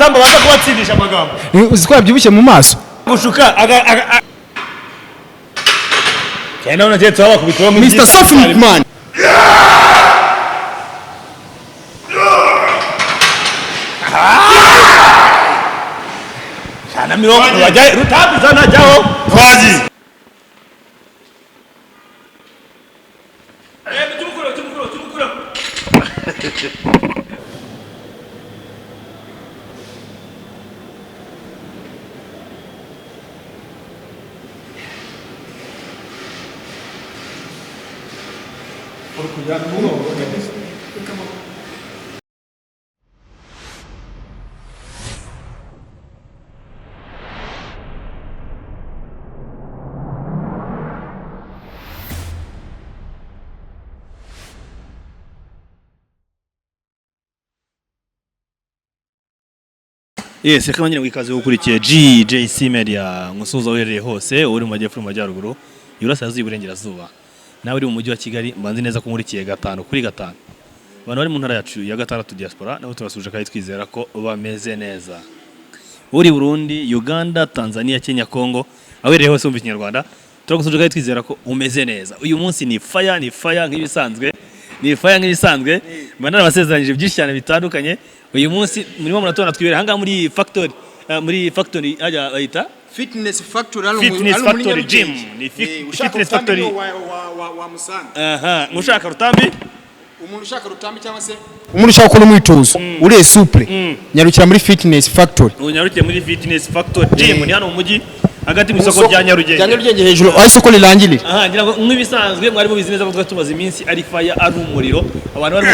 Rutambi baza kubatsindisha Amagambo uziko yabyibushye mu maso gushuka cyane ona je twawa kubitwa Mr. Soft Man Sana mirongo wajya Rutambi sana jao kwazi tumukura Yes, reka nyine wikaze gukurikiye GJC Media ngusuza uhereye hose uri mu majyepfo mu majyaruguru y'Iburasirazuba y'Iburengerazuba nawe uri mu mujyi wa Kigali mbanzi neza ko nkurikiye 5 kuri 5 abantu bari mu ntara yacu ya 6 diaspora nabo turasuje kandi twizera ko bameze neza uri Burundi, Uganda, Tanzania, Kenya, Congo ahereye hose umva ikinyarwanda turagusuje kandi twizera ko umeze neza uyu munsi ni fire nk'ibisanzwe bana basezeranyije byinshi cyane bitandukanye uyu munsi murimo muratona twibere hanga muri factory ajya bayita Fitness Factory Gym ni Fitness Factory wa Musanga mushaka Rutambi umuntu ushaka Rutambi cyangwa se umuntu ushaka gukora umwitozo uri souple nyarukira muri Fitness Factory unyarukiye muri Fitness Factory Gym ni hano mu mujyi hagati mu isoko rya Nyarugenge hejuru aho isoko rirangirira ngira ngo nk'ibisanzwe mwari mubizi neza ko twatumaze iminsi ari fire ari umuriro abantu bari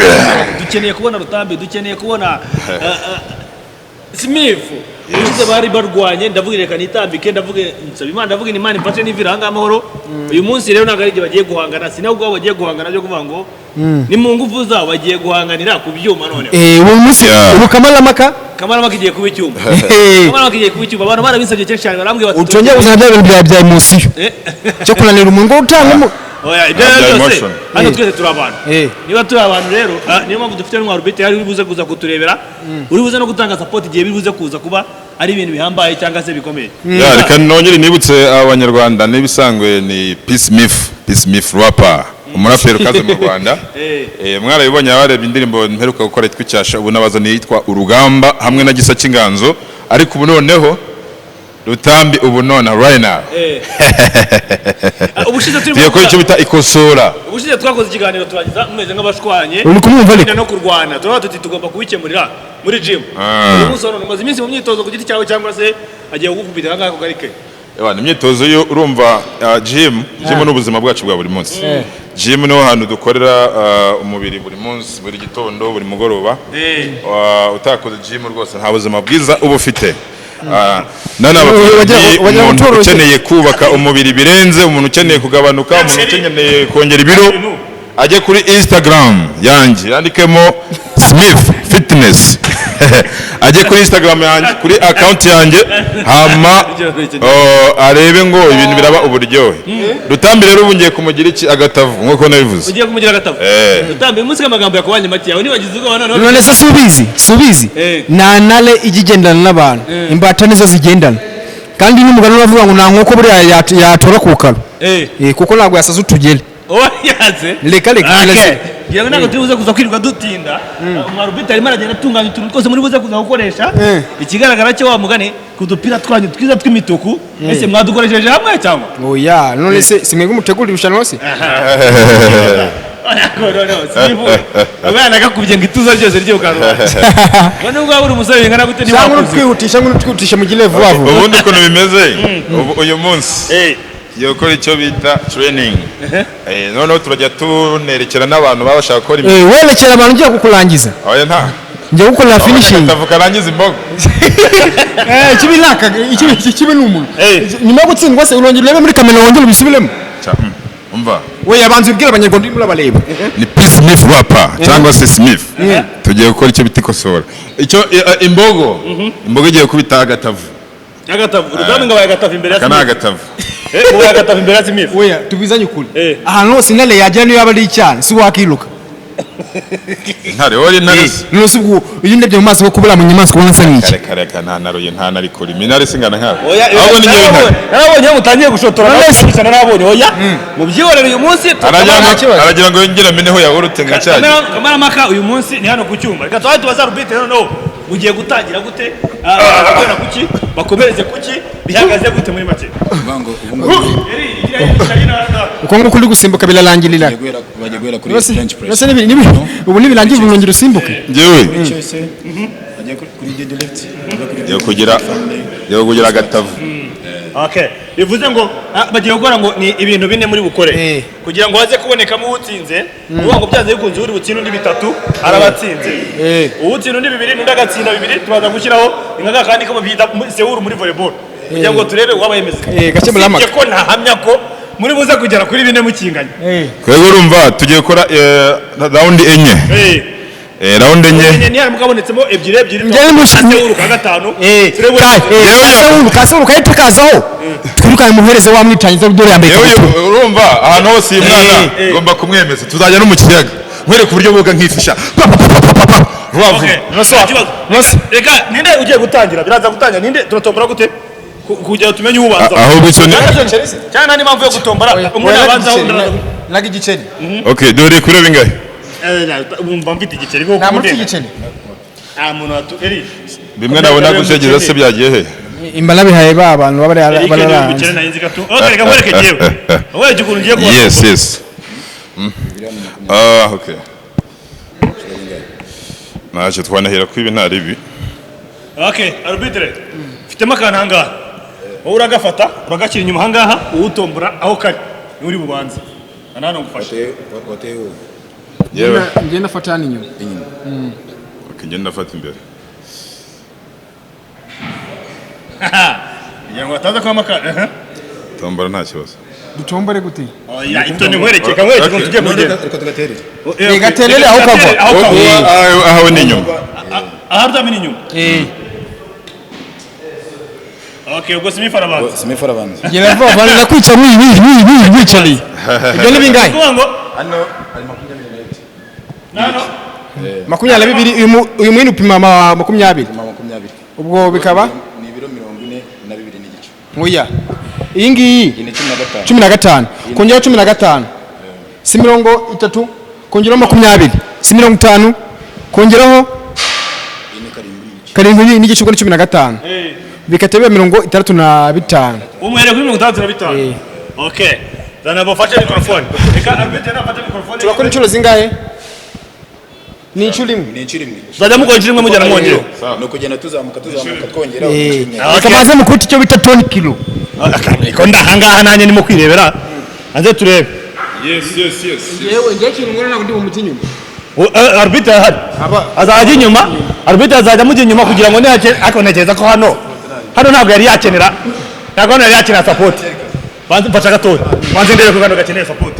dukeneye kubona Rutambi dukeneye kubona Smith uze bari barwanye ndavuga reka nitambike ndavuga nsaba Imana ndavuga ni Imana imfashe n'ivira hanga amahoro uyu munsi rero nagarije bagiye guhangana sinabwo abo bagiye guhangana byo kuvuga ngo ni mu ngufu zabo bagiye guhanganira ku byuma none uyu munsi ubu Kamaramaka igiye kuba icyuma abantu barabisabye cyane barambwiye bati utonye uzana bya emotion cyo kunanira umuntu ngo utanga oya ibyo byose hano twese turi abantu niba turi abantu rero niyo mpamvu dufite n'umwaro bite ari buze kuza kuturebera uri buze no gutanga support igihe bibuze kuza kuba ari ibintu bihambaye cyangwa se bikomeye reka nongere nibutse abanyarwanda n'ibisangwe ni Peace Myth rapper umuraperi kaze mu Rwanda mwarabibonye abarebye indirimbo mperuka gukora twicyasha ubu nabazaniye yitwa Urugamba hamwe na Gisa cy'Inganzo ariko ubu noneho Rutambi ubu nona right now ubushize turi ko icyo bita ikosora ubushize twakoze ikiganiro turangiza umeze nk'abashwanye uri kumwumva no kurwana turaba tuti tugomba kubikemurira muri gym uyu munsi none maze iminsi mu myitozo ku giti cyawe cyangwa se agiye kugukubita hanga ko garike ni imyitozo yo urumva gym n'ubuzima bwacu bwa buri munsi gym no hantu dukorera umubiri buri munsi buri gitondo buri mugoroba utakoze gym rwose nta buzima bwiza uba ufite umuntu ukeneye kubaka umubiri birenze umuntu ukeneye kugabanuka umuntu ukeneye kongera ibiro ajye kuri Instagram yanjye yandikemo Smith Fitness ajye kuri Instagram yanjye kuri account yanjye hama arebe ngo ibintu biraba uburyohe Rutambi rero ubungiye kumugira iki agatavu nkuko nabivuze ugiye kumugira agatavu Rutambi umunsi Amagambo yakubanye make yawe nibagize uko none se subizi nanale igigendana n'abantu imbata nizo zigendana kandi n'umugano uravuga ngo nta nkoko buri yatora ku karo kuko ntabwo yasaza utugere yaze reka yewe ntabwo turi buze kuza kwirirwa dutinda umwaro bita arimo aragenda atunganya utuntu twose muri buze kuza gukoresha ikigaragara cyo wa mugani ku dupira twanyu twiza tw'imituku ese mwadukoresheje hamwe cyangwa oya none se simwege umutegura ibishano se abana gakubye ngo ituza ryose ryo ukarura none ubwo buri umusore bingana gute ni twihutisha mu gihe vuba vuba ubundi ukuntu bimeze uyu munsi yokora icyo bita training noneho turajya tunerekera n'abantu baba bashaka gukora werekera abantu ugiye kukurangiza oya nta ngiye gukorera finishing ndavuga rangiza imboga kibi ni umuntu nyuma yo gutsindwa se urongera urebe muri kamera wongera ubisubiremo umva we yabanze ubwira abanyarwanda muri abareba ni Peace Myth rapper cyangwa se Smith tugiye gukora icyo bita ikosora icyo imbogo igiye kubita agatavu Rutambi ngabaye agatavu imbere ya Smith kana agatavu agatavu imbere ya Smith oya tubizanye ukuri ahantu hose intare yajya niyo yaba ari icyana si wakiruka intare wari intare nose ubwo iyo ndebye mu maso ko kubura mu nyamaswa ubona nsa nk'iki kare nta naroye nta nari kuri minare singana nkawe ahubwo ni ngewe narabonye mutangiye gushotora nabisana nabonye oya mu byihorere uyu munsi aragira ngo yongera meneho ya urute ngacyane kamara maka uyu munsi ni hano ku cyuma reka twaje tubaza rubite no ugiye gutangira gute bakora kuki bakomereze kuki bihagaze gute muri make bango uko ngo kuri gusimbuka bilarangirira bagiye guhera kuri French press ubu nibirangiye urongera usimbuke ngewe bagiye kuri deadlift yo kugira agatavu okay bivuze ngo bagiye gukora ngo ni ibintu bine muri bukore kugira ngo haze kubonekamo utsinze ngo byaze bikunze uri butsinda undi bitatu arabatsinze utsinda undi bibiri n'undi agatsinda bibiri tubaza gushyiraho ingaga kandi ko bita Seoul muri volleyball kugira ngo turebe wabayemeza gace muramaka ko ntahamya ko muri buze kugera kuri bine mukinganya kwego urumva tugiye gukora round enye round enye ni hari mukabonetsemo ebyiri njye Seoul ka gatanu Seoul kayita kazaho twirukanye muhereze wa mwicanyiza dore yambaye urumva ahantu hose iyi mwana ngomba kumwemeza tuzajya no mu kiyaga nkwereka uburyo boga nkifisha rubavu reka ninde ugiye gutangira biraza gutangira ninde turatombora gute kugira tumenye ubanza aho gusoni cyane ni mpamvu yo gutombora umuntu abanza aho naga igiceri okay dore kure bingahe umva mfite igiceri ko nta muri igiceri muntu eri bimwe nabona gusegeza se byagiye he imbana bihaye ba abantu babarara igiceri na inzi gato okay reka mwereke jewe wowe gikuntu ngiye kuba yes okay naje twanahera kwibi ntari ibi okay arbitre fitemo akantu hangaha wowe uragafata uragashyira inyuma hangaha uwutombora aho kari ni uri bubanza anano ngufashe yewe ngenda nafata hano inyuma okay ngenda nafata imbere yango ataza kwa makara tombora nta kibazo dutombore gute oya ito ni nkwereke kamwereke ko tujye mugenda gaterere aho kagwa aho ni inyuma aha rutami ni inyuma okay ubwo simifara abantu ngenda vuba bana nakwica wicari ibyo ni bingahe hano ari 22 22 uyu mwini upima 20 ubwo bikaba ni ibiro 42 n'igice oya iyi ngiyi 15 kongera 15 si 30 kongeraho 20 si 50 kongeraho karindwi n'igice ubwo ni 15 bikatebe 65 umwere kuri 65 okay zana bafashe microphone reka arbitre nafata microphone turakora inshuro zingahe ni inshuro imwe zajya mukora inshuro imwe mujyana mwongera no kugenda tuzamuka twongera kamaze mukuti cyo bita toni kilo ko ndahangaha nanye nimo kwirebera anze turebe yes yewe ngiye kintu ngora nako ndi mu muti nyuma arbitre hari azajya inyuma arbitre azajya mujya inyuma kugira ngo nihake akonekeza ko hano ntabwo yari yakenera support banze mfasha gatoya banze ndebe ko gakeneye support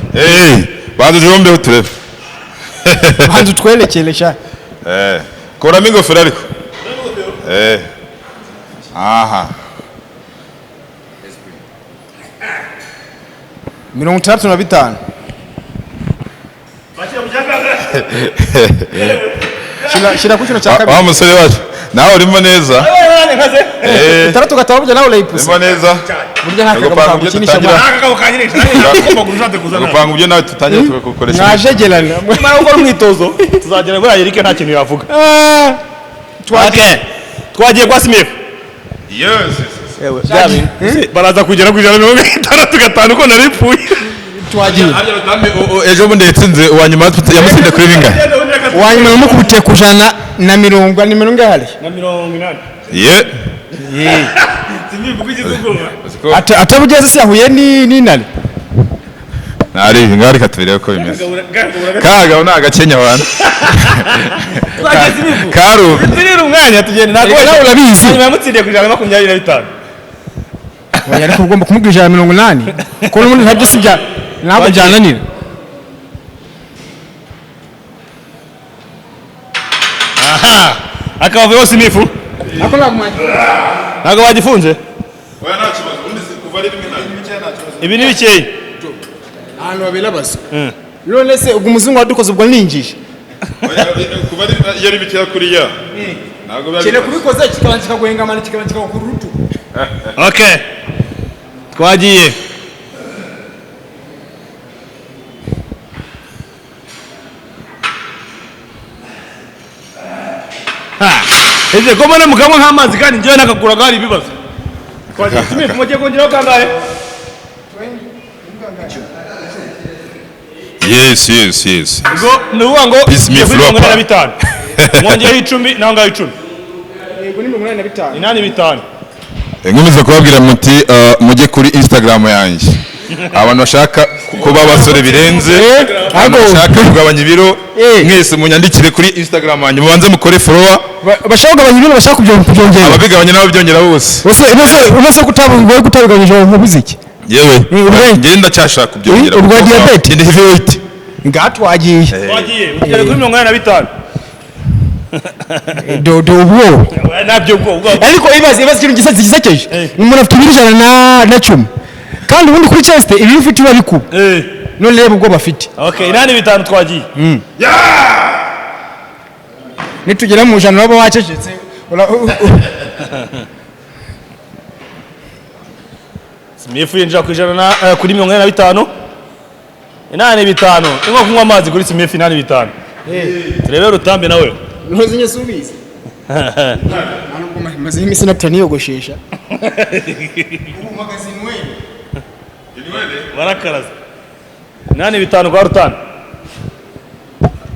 banze jombe uturebe banze twerekele sha kora ingofero ariko aha 35 shira kuchira cha kabiri wa musore wacu nawe urimo neza taratu gataba burya nawe urayipuse urimo neza burya ntakaga bukinisha gupanga ubyo nawe tutangira tugakoresha mwajegerana mara gukora umwitozo tuzagera muri Eric nta kintu yavuga twagiye kwa Smith baraza kugera ku 165 ko naripfuye twagiye ejo bundi yatsinze uwanyuma yamutsinda kuri bingahe uwanyuma namukubitiye ku 100 na 70 ni 80 na 80 atabugeze se yahuye ni nani nari ngari katubire ko bimeze kaga una gakenya wana karu turi umwanya tugende nawe urabizi yamutsindiye ku 125 oya ariko ugomba kumubwira 180 ko n'ubundi ntabyo sibya ntabwo byananira aha akaba yose imifu ako ntabwo bagifunze oya nta kibazo undi kuva ari rimwe ibi ni bikeye ahantu babera basa none se ubwo umuzungu wadukoze ubwo ninjije kuba yari bikira kuri ya ntabwo bari cyane kubikoza kikabanza kikaguhengamana kikabanza kikagukura urutugu. Okay, twagiye. Ese ko mbona mukamwe nk'amazi kandi njyewe nakaguraga hari ibibazo. Twagiye Smith mugiye kongeraho kangahe? Yes. Ngo nuvuga ngo Smith Ropa 5 mwongeyeho 10 nangahe 10 Yego ni 85. inani 5. nkomeza kubabwira muti mujye kuri Instagram yanjye abantu bashaka kuba abasore birenze abantu bashaka kugabanya ibiro mwese munyandikire kuri Instagram yanjye mubanze mukore follow bashaka kugabanya ibiro bashaka kubyongera ababigabanya n'ababyongera bose bose kutabigabanyije mu buziki yewe ngenda cyashaka kubyongera urwa diabete ndi heavyweight ngatwagiye ugere kuri 85 do ubwo nabyo ubwo ariko ibaze ikintu gisekeje umuntu afite ibiro 110 kandi ubundi kuri chest ibiro ufite bari ku none reba ubwo bafite. Okay, inani 5 twagiye. Nitugera mu jana baba wacecetse Smith yinjira ku ijana kuri 85 inani 5 ingo kunywa amazi kuri Smith inani 5 turebe Rutambi nawe ntuzinye subiza ntabwo maze imisi nataniyogoshesha ubu magazine wewe barakaraza inani 5 kwa Rutambi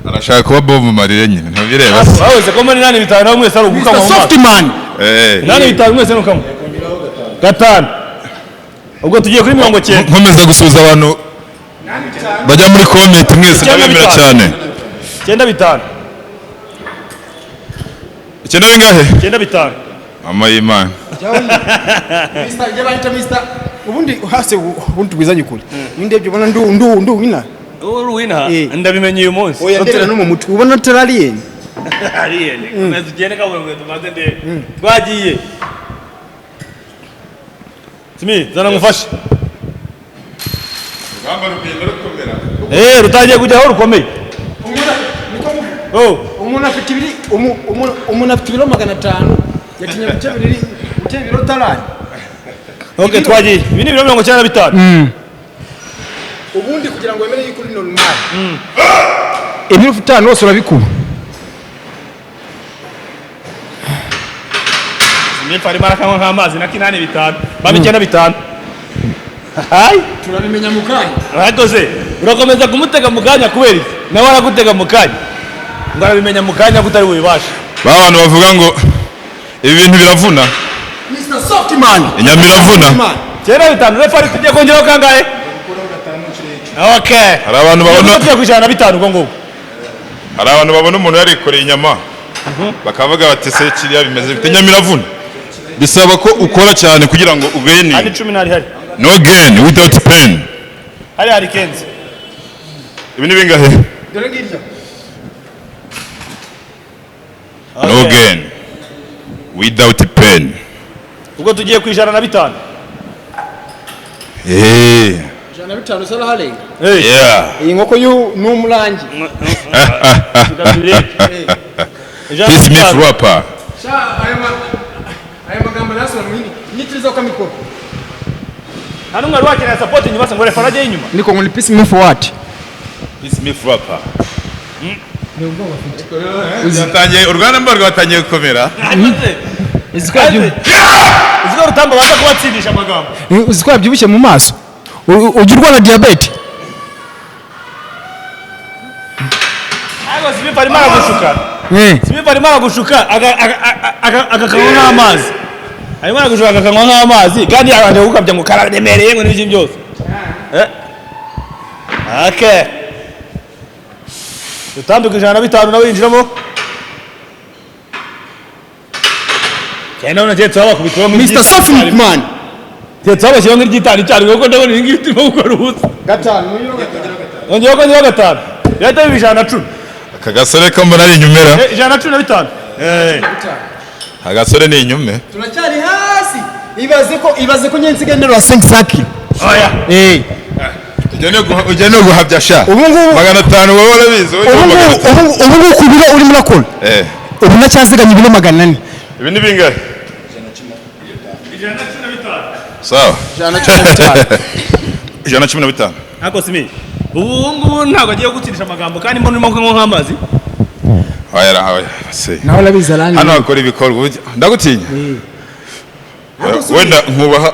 arashaka kuba Bob Marire nyine ntabireba waweze ko muri inani 5 nawe mwese ari ugukama mu soft man inani 5 mwese nukama gatanu ubwo tugiye kuri 90 nkomeza gusubiza abantu bajya muri comment mwese nabemera cyane 9 icyenda bingahe 9 mama y'Imana Mr. ubundi hase ubundi twizanye kuri ndebye ubona ndu wina uruwina ndabimenye uyu munsi oya no mu mutwe ubona teralien alien komeza ugende kabone tumaze nde twagiye Timi zana ngufashe rugamba rugenda rukomera rutagiye kujyaho rukomeye umuntu afite ibiri umuntu afite ibiro 500 yakinya bice biro tarani. Okay, twagiye ibi ni ibiro 95 ubundi kugira ngo wemere yuko uri normal ibiro ufite hano wose urabikuba Smith mara kama nk'amazi na kinani 5 babi 95 hai turabimenya mu kanya urakoze urakomeza kumutega mu kanya kubera iki nawe aragutega mu kanya ngo arabimenya mu kanya gutari bubibasha abantu bavuga ngo ibi bintu biravuna Mr. Softman inyama iravuna 95 refari tugiye kongeraho kangahe okay hari abantu babona tugiye kwijana 5 ngo ngo hari abantu babona umuntu yarikoreye inyama bakavuga bati se kiriya bimeze bite inyama iravuna bisaba ko ukora cyane kugira ngo ugene ari 10 nari hari no gain without pain hari kenzi ibi ni bingahe dore ngiryo no gain without pain ubwo tugiye kwijana na 5 jana 5 sala halenga yeah iyi nkoko n'umurangi this Smith Ropa aya magambo nasura mwini nitiriza kwa mikoro hano mwari wakina support inyuma se ngo refaraje inyuma niko ngo Peace Smith what this Smith Ropa uzatangiye urwana mba rwatangiye gukomera izikwaje iziko Rutamba baza kubatsindisha amagambo uzikwa byibushye mu maso ugirwa na diabete ayo Smith ari mara gushuka Smith ari mara gushuka agakanywa nk'amazi ari mara gushuka agakanywa nk'amazi kandi yabanje gukabya ngo kararemereye ngo n'ibyo byose okay Rutambi ijana na 5 nawe yinjiramo cyane ona cyetse aba kubitwa mu Mr. Softman cyetse aba cyangwa ngitani cyane kuko ndabona ingi bitimo gukora ubusa 5 ongeyeho ko 5 yahita bibijana 10 akagasore ko mbona ari inyumera ijana 15 agasore ni inyume turacyari hasi ibaze ko nyensi gendera 5 saki oya ujya no guhabya sha ubu ngubu 500 wowe urabizi ubu ngubu ku biro urimo urakora ubu nacyaziganya ibiro 400 ibi ni bingahe 115 sawa 115 115 ako simi ubu ngubu ntabwo agiye gutsindisha amagambo kandi mbona urimo kunywa nk'amazi Oya se nawe urabizi arani hano akora ibikorwa ndagutinya wenda nkubaha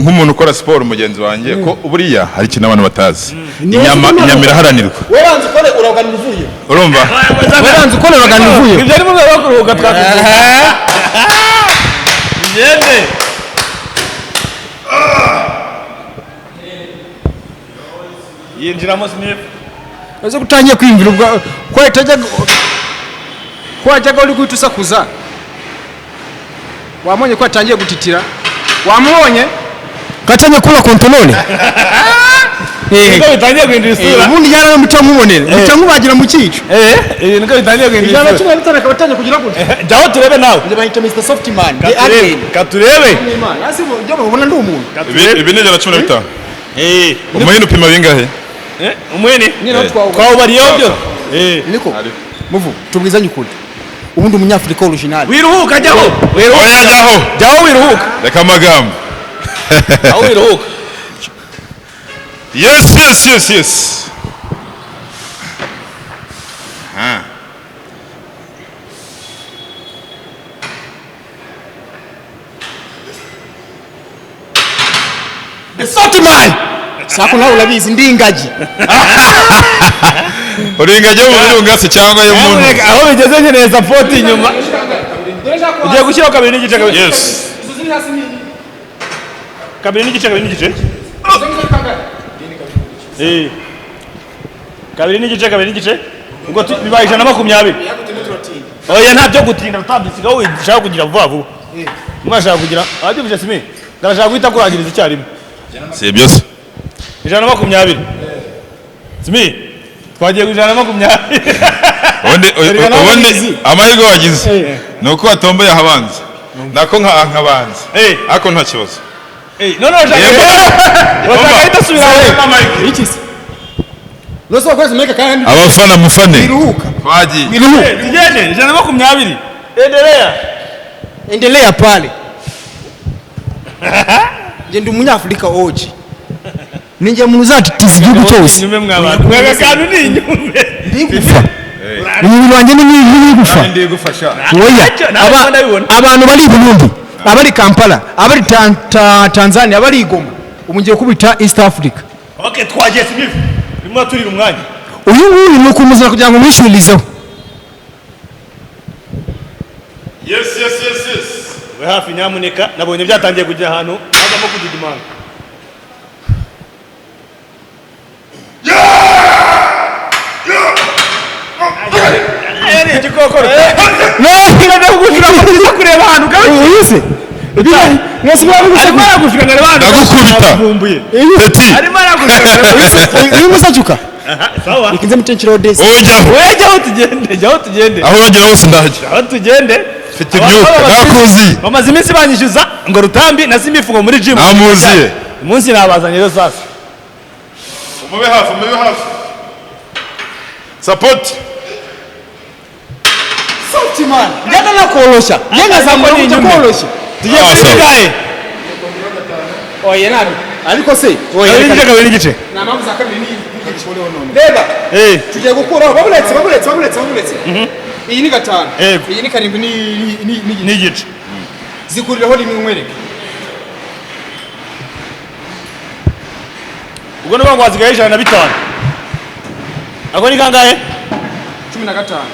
nk'umuntu ukora siporo mugenzi wanjye ko buriya hari ikintu abantu batazi inyama iraharanirwa weranze ukore uraganira uvuye urumva weranze ukore uraganira uvuye ibyo ari mu rwego rwo kuruhuka twakuze igende yinjiramo Smith uze gutangiye kwimvira ubwo ko yajyaga uri guhita usakuza wamubonye ko yatangiye gutitira wamubonye gatangiye kubura kontonone niko bitangiye guhindura isura ubundi yari muca nkubonera muca nkubagira mu cyico niko bitangiye guhindura isura ijana 15 akaba atangiye kugira gute jyaho turebe nawe njye bahita Mr Softman katurebe hasi njye babona ndi umuntu ibi ni 115 umuhini upima bingahe umuhini nyine twawubariyeho byo niko muvu tubwizanye ukuri ubundi umunyafrika original wiruhuka jyaho jyaho wiruhuka reka amagambo aho wiruhuka yes the Softman sako nawe urabizi ndi ingagi uri ingagi mu birunga se cyangwa yo muntu aho bigeze nkeneye support inyuma ugiye gushyiraho 2 n'igice yes kabiri n'igice 2 n'igice 2 n'igice ubwo bibaye 120 oya ntabyo gutinda utambisigaho wishaka kugira vuba vuba mwashaka kugira abyo bije simi ndashaka guhita kurangiriza icyarimwe si byose 120 simi twagiye ku 120 ubundi amahirwe wagize nuko watomboye ahabanza nako nkabanza ariko nta kibazo none urashaka subiraho iki se Noso kwezi meka kandi abafana mufane biruhuka twagiye tugende 120 endelea pale je ndi umunyafrika oji ninjye muntu uzatitiza igihugu cyose nyume mw'abantu mwega kantu ni nyume ndigufa umuntu wanjye ni gufa ndi gufasha abantu bari Burundi abari Kampala abari Tanzania abari Goma umungiye kubita East Africa okay twagiye Smith rimwe turi mu mwanya uyu nguyu ni ukumuzana kugira ngo mwishurizeho yes we hafi nyamuneka nabonye byatangiye kujya ahantu hajyamo kudidimanga ayari igikokoro no kureba ahantu uyise mwese arimo aragushika ndagukubita peti arimo aragushika uyu musajuka sawa ikinze mutenkiro desi jyaho tugende aho uragera hose ndahajya aho tugende mfite imyuka nakuzi bamaze iminsi banyishyuza ngo Rutambi na Simbifu ngo muri gym namuziye umunsi nabazanye rero sasa umube hafi support Softman njana nakoroshya njana zamura kujya tugiye kugaye oye nabi ariko se oye kabiri n'igice na mpamvu za kabiri n'igice none reba tugiye gukuraho babuletse iyi ni 5 iyi ni 7 n'igice zikuriraho rimwe umwereke ubwo no bangwa zigaye 105 ako ni kangahe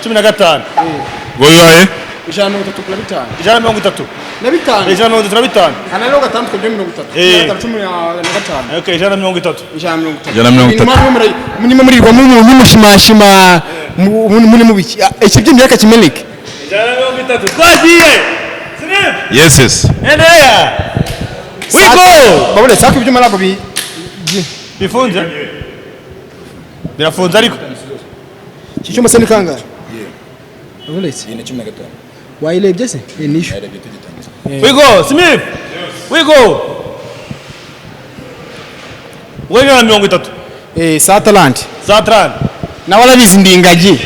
15 goyaye 135 135 ana leo gatanu kwa 30 okay 130 munimo muri rwa mushimashima muri mubiki ikibyo myaka kimeneke 130 twagiye yes endelea wiko babule sako ibyo malago bifunze birafunze ariko cyo masani kangahe babule Yine 15 wayirebye se nisho yarebye tugitangira wiko Smith wiko Wowe ijana na mirongo itatu. Satalanti. Satalanti. Nawe arabizi ndi ingagi.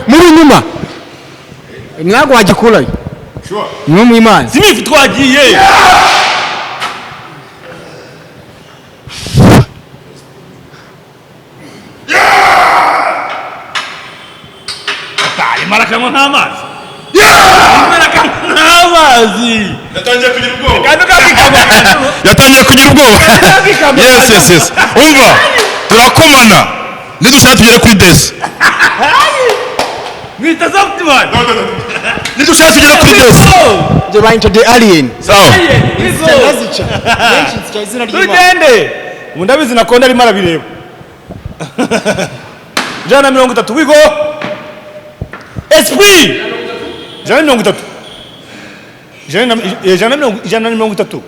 Muri nyuma. Ntabwo wagikurayo. Ni mu Imana. Smith twagiye. Marakamwe nk'amazi. Marakamwe nk'amazi. Yatangiye kugira ubwoba. Yatangiye kugira ubwoba. Yes. Umva. Turakomana. Nidushaka tugere kuri desi. Mwita Softman. Nidushaka tugere kuri desi. Je bayita the alien. Sawa. Tugende. Mundabizi nakonda ari marabireba. Jana 30 wigo. Esprit. Jana 30. Jana 30.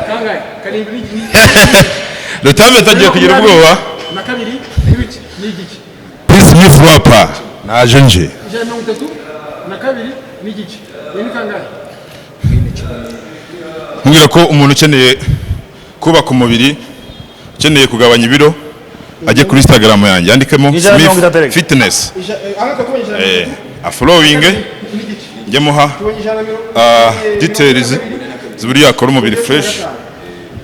Kangahe? Karindwi. Rutambi yatangiye kugira ubwoba. Na kabiri n'ibiki n'igiki. Smith wapa. Naje nje. Jana 30 na kabiri n'igiki. Ni kangahe? Mbwira ko umuntu ukeneye kubaka umubiri, ukeneye kugabanya ibiro, ajye kuri Instagram yanjye yandikemo Smith Fitness. Following njye muha details ziburi yakora umubiri fresh,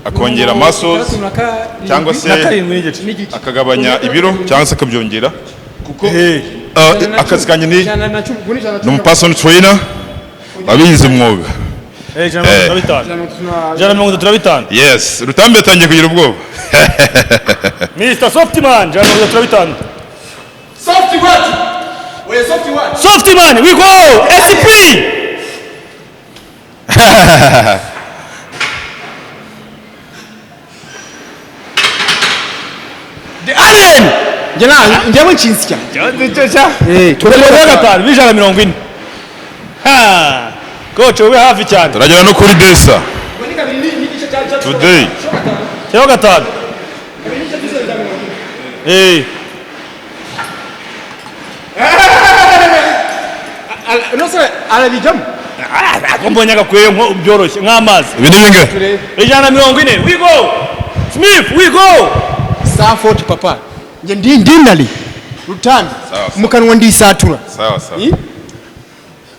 akongera muscles cyangwa se akagabanya ibiro cyangwa se akabyongera kuko akazi kanye ni personal trainer abize umwuga. Jana 35. Yes, Rutambi yatangiye kugira ubwoba. Mr. Softman, jana 35. Softy what? Where softy what? Softman, we go! SP! The alien. Jana njyewe nshinsya. Turebera gatanu bijana 40. Ha! Coach ube hafi cyane. Turagera no kuri Desa. Today. Cyo gatanu. No se arabijamo. Mbonye gakwiye nko byoroshye nk'amazi. Ibindi binge. Ijana 40. We go. Smith, we go. Safort papa. Nje ndinali. Rutambi. Mukanwa ndisatura. Sawa.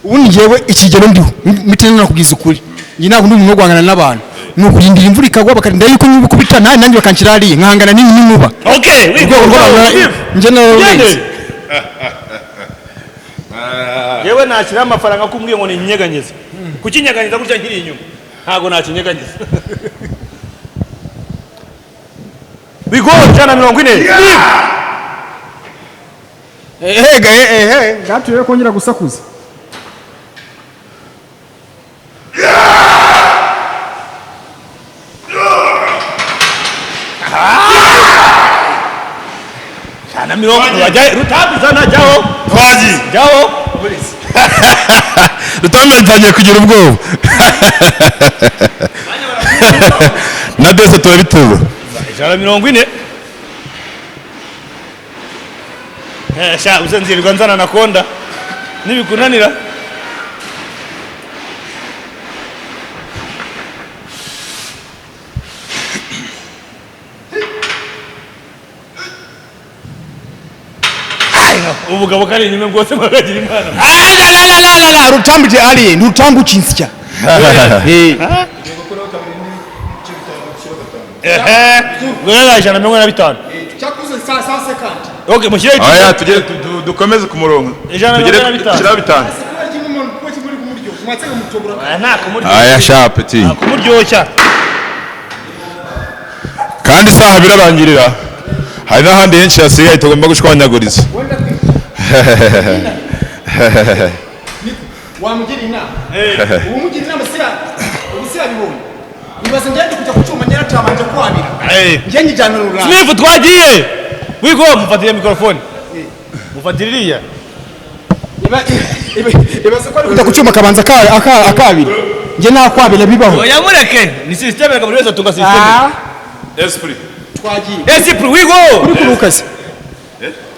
Ubundi ngewe ikigero ndiho mitene nakugiza ukuri. Ngi nako ndi umuntu gwangana n'abantu. Nukurindira imvura ikagwa bakarinda yuko nyubu kubita nanjye bakankira ari nkangana n'inkuba. Okay, we go. Nje no. Yewe nakira amafaranga kumbwiye ngo ni nyeganyeze. Kukinyeganyeza gutya nkiri inyuma. Ntago nakinyeganyeza. We go jana 40. Gatuye kongera gusakuza. Jana 40 wajya Rutambi zana jao. Twaji. Jao. Rutambi yatangiye kugira ubwoba. Na Desa turabituba. Jana 40. Sha uzanzirwa nzana nakonda. Nibikunanira. Ubugabo kari inyuma bwose bakagira imana. Rutambi je alien, Rutambi uchinsya. Gwera jana 45. Cyakuze 150. Okay, mushyire iki? Aya tugere dukomeze ku murongo. Tugere kira bitanu. Nta kumuryoshya. Aya sha petit. Kumuryoshya. Kandi saha birarangirira. Hari n'ahandi henshi hasigaye tugomba gushwanyaguriza. Wamugira inama. Umugira inama sira. Ubusira bibonye. Ibaze ngende kujya kucuma nyaratamanje kwabira. Nge njyana rura. Smith twagiye. Wigo mufatire mikrofone. Mufatiririya. Ibaze ko ari kujya kucuma kabanza akabiri. Nge nakwabira bibaho. Oya mureke. Ni system reka buri wese tunga system. Esprit. Twagiye. Esprit wigo. Kuri kuruhuka se.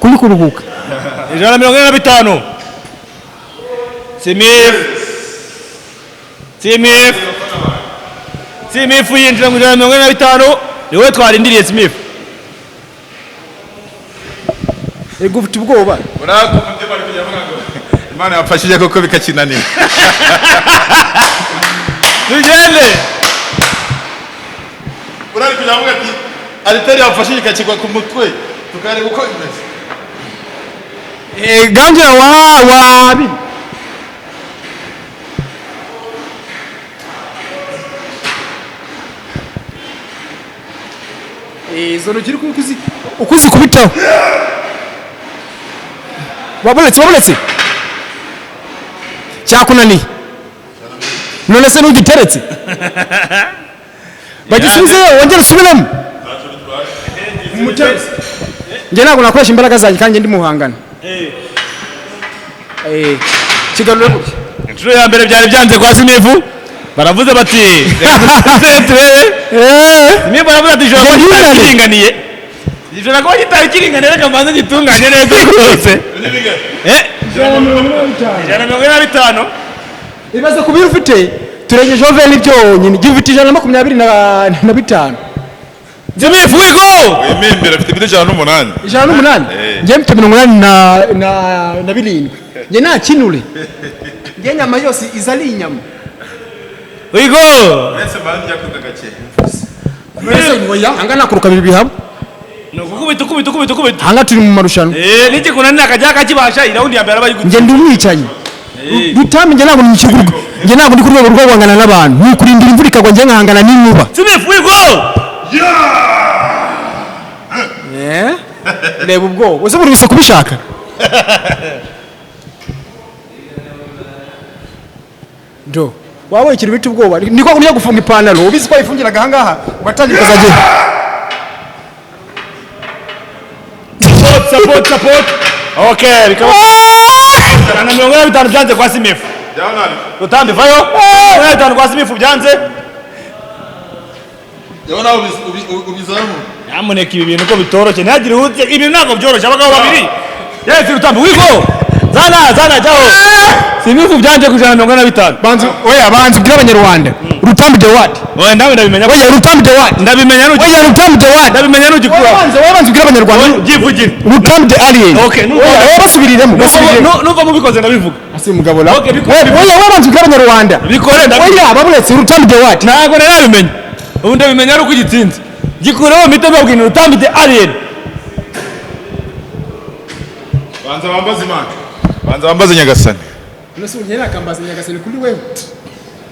Kuri kuruhuka. Ijana 45. Smith. Smith yinjira mu 145 niwe twarindiriye Smith. Ego ufite ubwoba. Urako mute bari kujya mwango. Imana yafashije koko bikakinanira. Tugende. Urari kujya mwango ati Ariteri yafashije ikakigwa ku mutwe. Tukareba uko imeze. Ganjira wa bi. Izo rugiri ukuzi kubitaho. Wabonetse. Cyakunaniye. None se n'ugiteretse. Bagisubize wongera usubiramo. Nge ntabwo nakoresha imbaraga zanjye kandi ndi muhangana. Kiganiro gutya. Inshuro ya mbere byari byanze kwa Smith. Baravuze bati Smith baravuze ati joro kiringaniye. Ijoro ko kitakiringaniye reka mbanze gitunganye neza rwose. 145. Ibaze kubira ufite turengejeho veni byonyine. Gifite 125. Smith wigo. Imimbere afite ibiro 108. 108. Nge mfite 87. Nge nta kinure. Nge nyama yose izali inyama. Wigo. Ese bandi yakuta gake. Mwese ngoya anga nakuruka bibi habo. No kubita. Anga turi mu marushanwa. Niki kunanira akajya kakibasha iraundi ya mbere abayiguze. Nge ndi umwicanyi. Rutambi nge ntabwo ni ikiguruka. Nge ntabwo ndi ku rwego rwo guhangana n'abantu. Ni kurindira imvura ikagwa nge nkahangana n'inkuba. Smith wigo. Reba ubwoba. Uze buri wese kubishaka. Do. Wawe ikiri bita ubwoba. Niko uriya gufunga ipantaro. Ubizi ko ifungiraga aha ngaha. Watangiye kuzagenda. Support. Okay, bikaba. Ana 145 byanze kwa Smith. Yaonali. Rutambi vayo. 145 kwa Smith byanze. Yaona ubizamu. Nyamuneka ibi bintu ko bitoroshye ntagire utse ibi ntabwo byoroshye abagabo babiri. Yes Rutambi wigo. Zana jao. Smith byanze ku 145. Banzi bwira abanyarwanda. Rutambi the what? Oya ndawe ndabimenya. Oya Rutambi the what? Ndabimenya nuki. Oya Rutambi the what? Ndabimenya nuki kura. Banzi bwira abanyarwanda. Givugire. Rutambi the alien. Okay, oya basubiriremo. Nuva mubikoze ndabivuga. Asi mugabo la. Okay, oya banzi bwira abanyarwanda. Bikore ndabivuga. Oya babuletse Rutambi the what? Ntago narabimenya. Ubu ndabimenya ari uko gitsinze. Gikureho mite babwina Rutambi the alien. Banza bambaze Nyagasani. Nese unyera kambaza Nyagasani kuri wewe.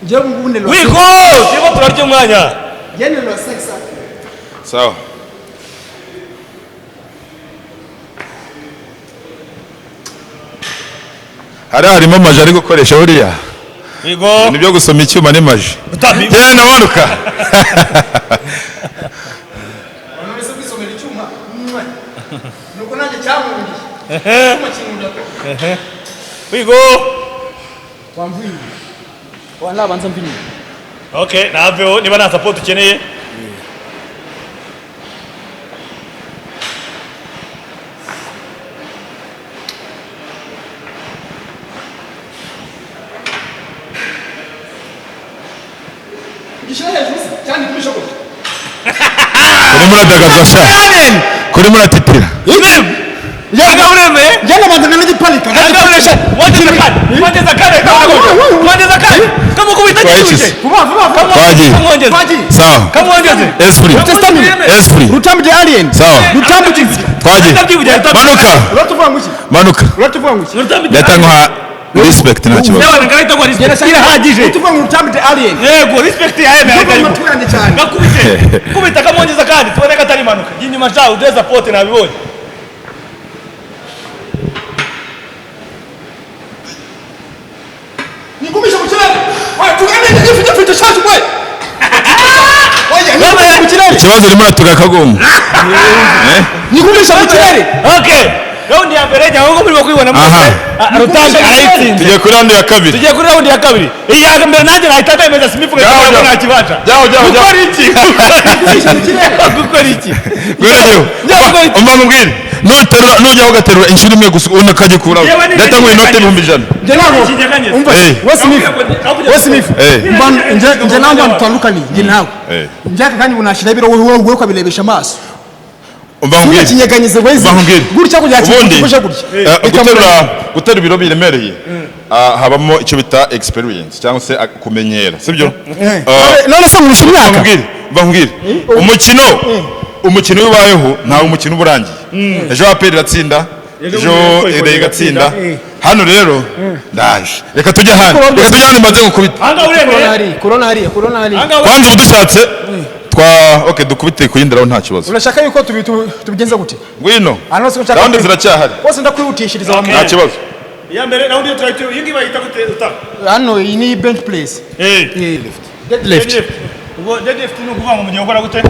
Ngiye ngubune lo. Wigo, tibo turarya umwanya. Yene lo sexa. Sawa. Harimo maji ari gukoresha buriya. Wigo. Nibyo gusoma icyuma ni maji. Rutambi. Tena waruka. Nonese kwisomera icyuma. Nuko nanjye cyamungiye. Wigo. Wamvuye. Wala banza mvinyi. Okay, navyo niba na support ukeneye. Kuri muradagaza sha. Kuri muratitira. Yaga ureme? Jana banza n'igipalika. Wongeza kare. Kama kubita kishuje. Twagiye. Sawa. Kamwongeze. Esprit. Rutambi the alien. Sawa. Rutambi jinsi. Twagiye. Manuka. Uratuvuga nguki. Yatanga respect na kibazo. Yawa ngahita kwa respect irahagije. Utuvuga Rutambi the alien. Yego respect yawe Ntabwo muturanye cyane. Gakubite. Kubita kamwongeza kandi tuboneka atari manuka. Ginyuma chawo udeza pote nabibonye. Nikumisha mukirere. Wewe tugane ifite shaje wewe. Oya, mukirere. Ikibazo rimwe natuga kagomo. Nikumisha mukirere. Okay. Round ya mbere cyangwa ngo muri kwibona mwese. Rutambi arayitsinze. Tujye kuri round ya kabiri. Iyi ya mbere nanjye nahita kwemeza Smith ko nta kibaca. Jao. Gukora iki? Gwereyo. Umva mubwire. nuterura nujya ugaterura inshuro imwe gusa unakagikuraho ndata ngo inote 1,100 nje nabo umva nje namba ntandukanye nje nawe njaka kandi bunashira ibiro wowe ko birebesha amaso umbangire kinyeganyize wezi gutya kujya kujya guterura ibiro biremereye habamo icyo bita experience cyangwa se kumenyera sibyo none se mu shimyaka mbangire umukino wibayeho nta umukino uburangiye ejo aperi ratsinda ejo ere gatsinda hano rero ndaje reka tujye hano maze gukubita corona hari kwanza udushatse okay dukubite kuyindiraho nta kibazo urashaka yuko tubigenza gute ngwino gahunda ziracyahari bose ndakwihutishiriza wa nta kibazo ya mbere naho ndiyo turayitu yingi bayita gute uta hano iyi ni bench press deadlift ubwo deadlift ni ukuvuga ngo mugiye gukora gute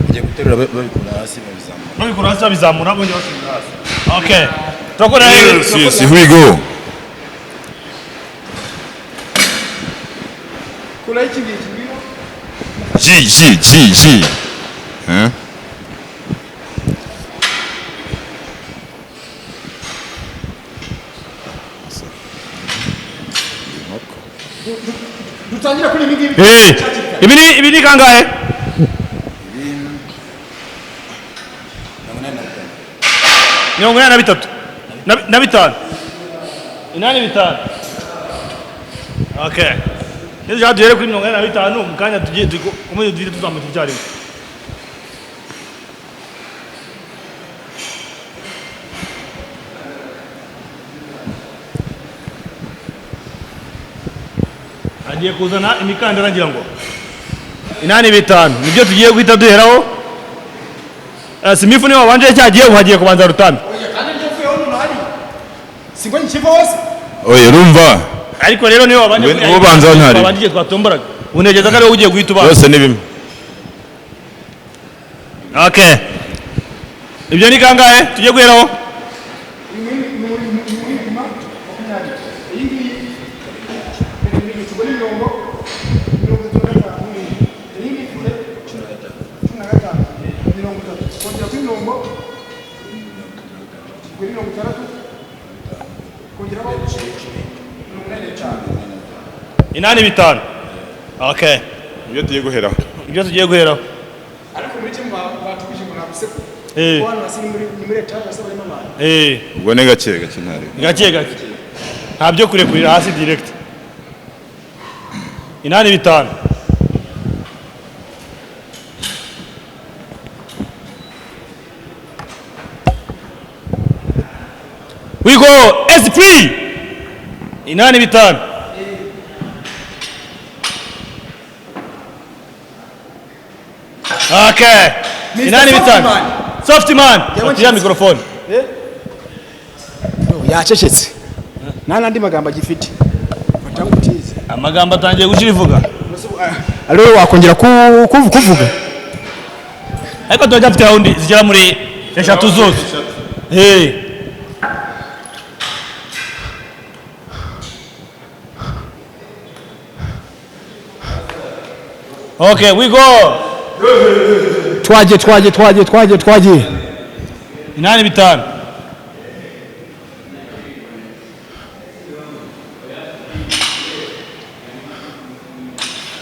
mugiye guterura babikura hasi bizamura bongera basubira hasi okay turakora yes here we go kula iki G hein dutangira kuri ibi ibi ni kangahe mirongo inani na bitatu na bitanu inani bitanu okay nizo jaduhere kuri mirongo inani na bitanu mu kanya tugiye kumwe duvire tuzamuka icyarimo agiye kuzana imikandara ngira ngo inani bitanu nibyo tugiye guhita duheraho simifu niwe wabanje cyagiye uhagiye kubanza Rutambi singo nkiva hose oye rumva ariko rero niwe wabanje ubanza ntari wabanje twatombaraga unegeza ko ari ugiye guhita uba bose ni bimwe okay ibyo ni kangahe tugiye guheraho inani bitanu okay ibyo tugiye guheraho ariko muri cyo batubije ngo nabuseko ko hano asiri muri etaje asaba imama ubwo ne gake ntari gake ntabyo kurekurira hasi direct inani bitanu we go SP inani bitanu okay inani bitanu soft man ya microphone yacecetse nandi magambo agifite batangutize amagambo atangiye gushira ivuga ariwe wakongera kuvuga ariko tujya afite round zigera muri 3 zose okay we go twaje inani bitanu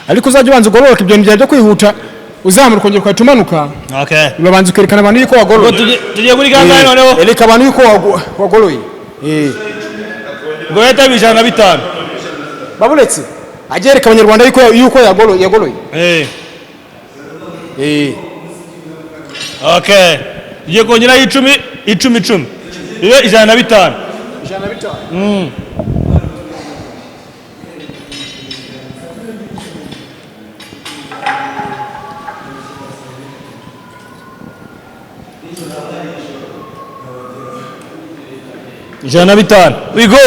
ariko uzajya ubanza ugororoka ibyo byo kwihuta uzamura ukongera ukatumanuka okay urabanza ukerekana abantu yuko wagoroye tugiye kuri kangahe noneho ereka abantu yuko wagoroye ngo leta bijana na bitanu babuletse agereka abanyarwanda yuko yagoroye okay tugiye kongera 10 iyo 105 105 we go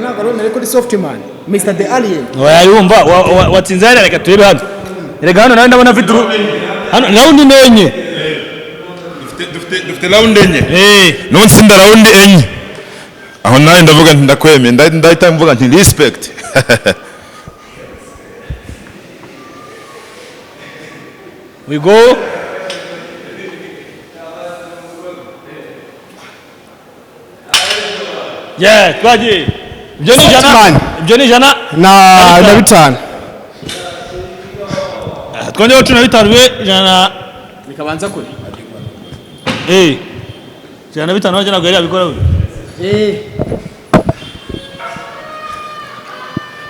nagaro kuri softman Mr the alien wayumva watsinzana reka turebe hano rega hano nawe ndabona afite hano round nenye dufite round enye none sinda round enye aho nawe ndavuga ndakwemeye ndahita mvuga nti respect We go. Yeah, twagiye. Ibyo ni ijana. Ibyo ni ijana. Na bitanu. Twongeyeho 15 we ijana. Bikabanza kure. Ijana bitanu waje nabwo yari abikora we.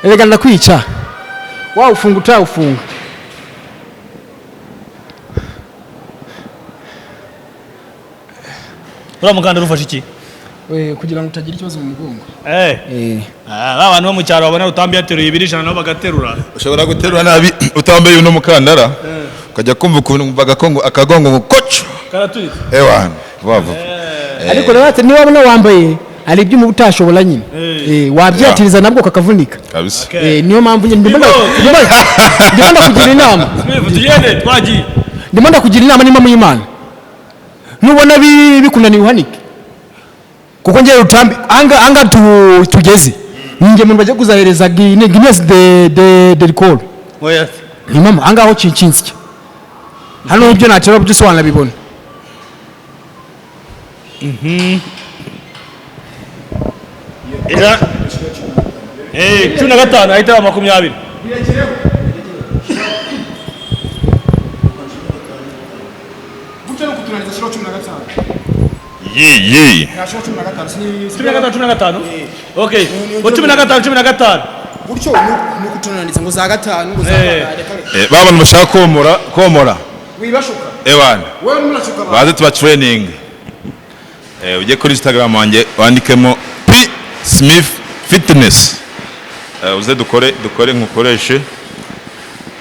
Erega ndakwica. Wa ufunga utawufunga. Ura muganda rufasha iki? Kugira ngo utagira ikibazo mu mugongo. Abantu bo mu cyaro babona Rutambi yateruye 200 nabo bagaterura. ushobora guterura nabi utambaye uno mukandara ukajya kumva ukuntu umvaga kongo akagongo ngo kocho Karaturitse. ewana vavu Ariko rero ati niba abona wambaye ari ibyo mu utashobora nyine. Wabyatiriza nabwo kakavunika. kabisa Niyo mpamvu ndimo kugira inama. Tugende twagiye. Ndimo ndakugira inama nimba mu Imana. Nubona bikunaniye uhanike. Kuko ngiye Rutambi anga tugeze. Ninge muntu baje kuzahereza Guinness de record. Oya. Ni mama anga aho cincinsike. Hano ibyo natera byusobanura bibona. Ira 15 ahita 20. Ye 15. Okay. 15. Gutyo ni kutunanitsa ngo za gatanu ngo za babana bashaka komora wibashuka. ewana Wewe murashuka ba. baze tuba training ujye kuri Instagram wanjye wandikemo P Smith Fitness uze dukore nkukoreshe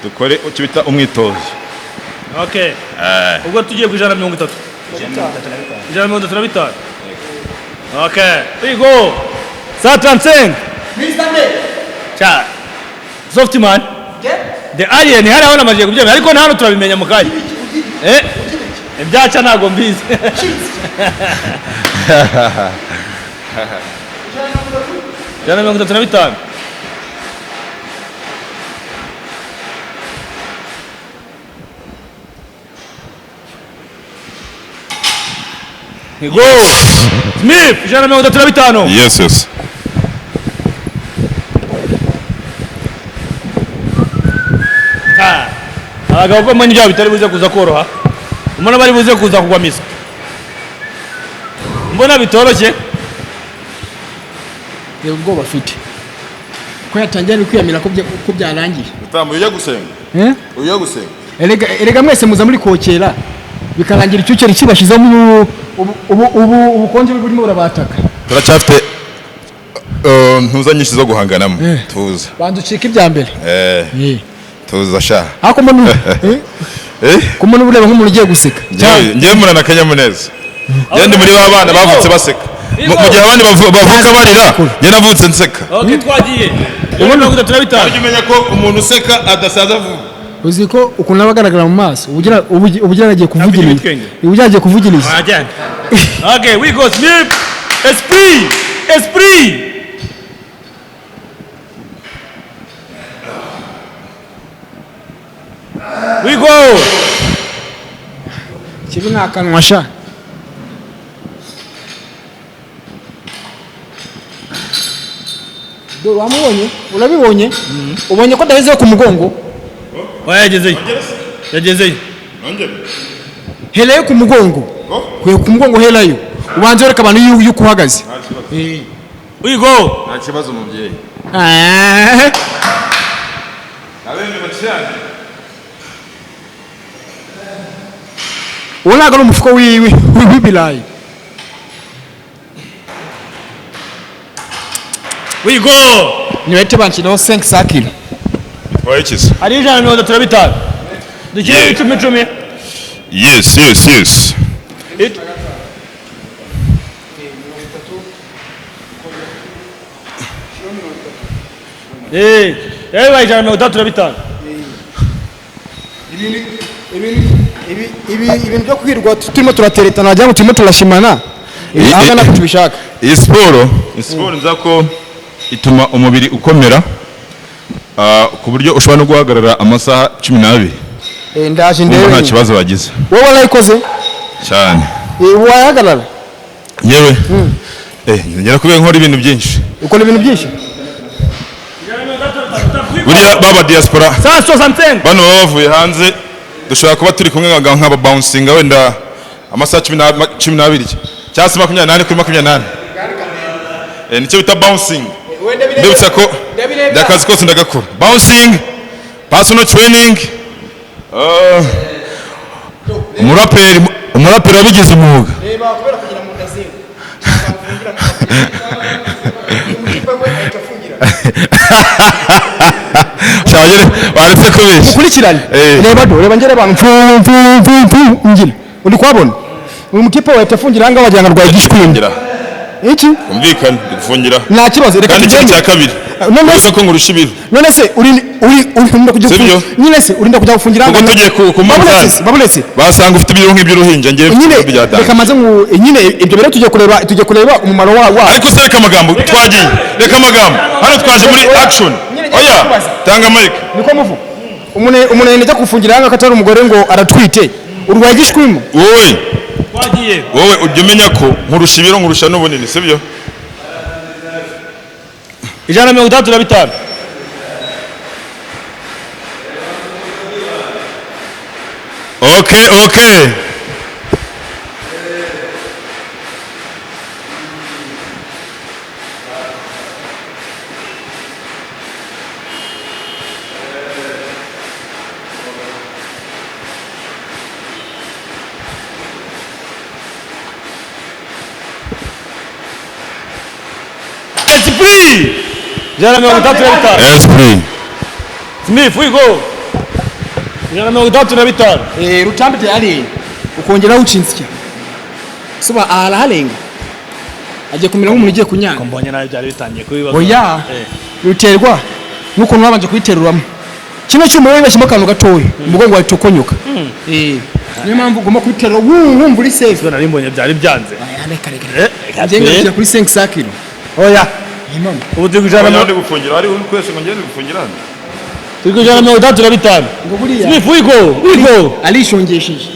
dukore ukibita umwitozo. Okay. Ubwo tugiye ku 130. 135. Okay. We go. 135. Mr. May. Cha. Soft man. The alien hari abona amaje kubyemera ariko nta hano turabimenya mu kanya. Ibyaca ntago mbizi. Jana 35. Go! Smith, jana 35. Yes. Abagabo ko mwenye byabo bitari buze kuza koroha. Umuntu bari buze kuza kugwa misa. Mbona bitoroshye. Ubwo bafite. Ko yatangiye kwiyamira ko byarangiye. Rutambi ujya gusenga. Ujya gusenga. Erega mwese muza muri kokera. Bikarangira icyucyo kibashizamo ubukonje burimo burabataka. Turacyafite ntuzanyinshi zo guhanganamo tuza. Banducika ibya mbere. Tuza sha. Ako muntu kumuntu bureba nk'umuntu ugiye guseka. Ngiye murana kanyamuneza. Yandi muri babana bavutse baseka. Mu gihe abandi bavuka barira, njye navutse nseka. Okay twagiye. Ubona ko turabitanga. Ujye ko umuntu useka adasaza vuba. Uzi ko ukuntu abagaragara mu maso ubugira agiye kuvugiriza. Ubugira agiye kuvugiriza. Okay, we go Smith. Esprit. We go. Kibi nakanwa sha. Do wamubonye? Urabibonye? Ubonye ko daheze ku mugongo? Yagezeyo. Helayo ku mugongo. Kwe ku mugongo helayo. Ubanze wereka abantu yuko uhagaze. We go. Nta kibazo umubyeyi. Abene bacyane. Unaga no mufuko wibirayi. We go. Niwete banchiraho 5 sakilo. Wayikiza. Ari ijana mirongo itatu na bitanu. Dukire 10. Yes. Ijana mirongo itatu na bitanu. Ibintu byo kwirwa turimo turateretana wagira ngo turimo turashimana. Aha nako tubishaka. Iyi siporo nzako ituma umubiri ukomera ku buryo ushobora no guhagarara amasaha 12 ndaje nta ndebe kibazo bagize wowe warayikoze cyane wahagarara yewe ngera kubera nkora ibintu byinshi ukora ibintu byinshi buriya baba diaspora bano baba bavuye hanze dushobora kuba turi kumwe nk'aba bouncing wenda amasaha 12 cyangwa se 28 kuri 28 nicyo bita bouncing ndebutsa ko ndakazi kose ndagakora bouncing personal training umuraperi wabigize umwuga baretse kubeshya mukurikirane reba ngere abantu ngira uri kwabona uyu mutipe wa yafungira anga wagira ngo rwaye gishwingira iki umvikana gufungira nta kibazo reka tugende cya kabiri none ko ngurusha ibiro none se urinda kujya nyine se urinda kujya gufungira anga tugiye ku manzani babuletse basanga ufite ibiro nk'iby'uruhinja ngiye reka maze nyine ibyo biro tujye kureba umumaro wa ariko se reka amagambo twagiye reka amagambo hano twaje muri action oya tanga mic niko muvu umuntu yenda kufungira anga katari umugore ngo aratwite urwaye gishwimo wowe twagiye wowe ujye umenya ko nkurusha ibiro nkurusha n'ubunini sibyo 135 okay Esprit Smith we go 135 Rutambi tayari ukongeraho ucinsya suba arahalenga agiye kumira nk'umuntu ugiye kunyanga kombonye nayo byari bitangiye kubibaza oya ruterwa nuko nabanje kwiteruramo kino cyuma wibeshye mu kantu gatoya umugongo wa tokonyuka niyo mpamvu ugomba kwiterura wumva uri safe nari mbonye byari byanze agenda kuri 5 kilo oya imam ubu tugujana no gufungira ari kwese ngo ngende gufungira tugujana no 35 ngo buriya Smith we go alishongesheje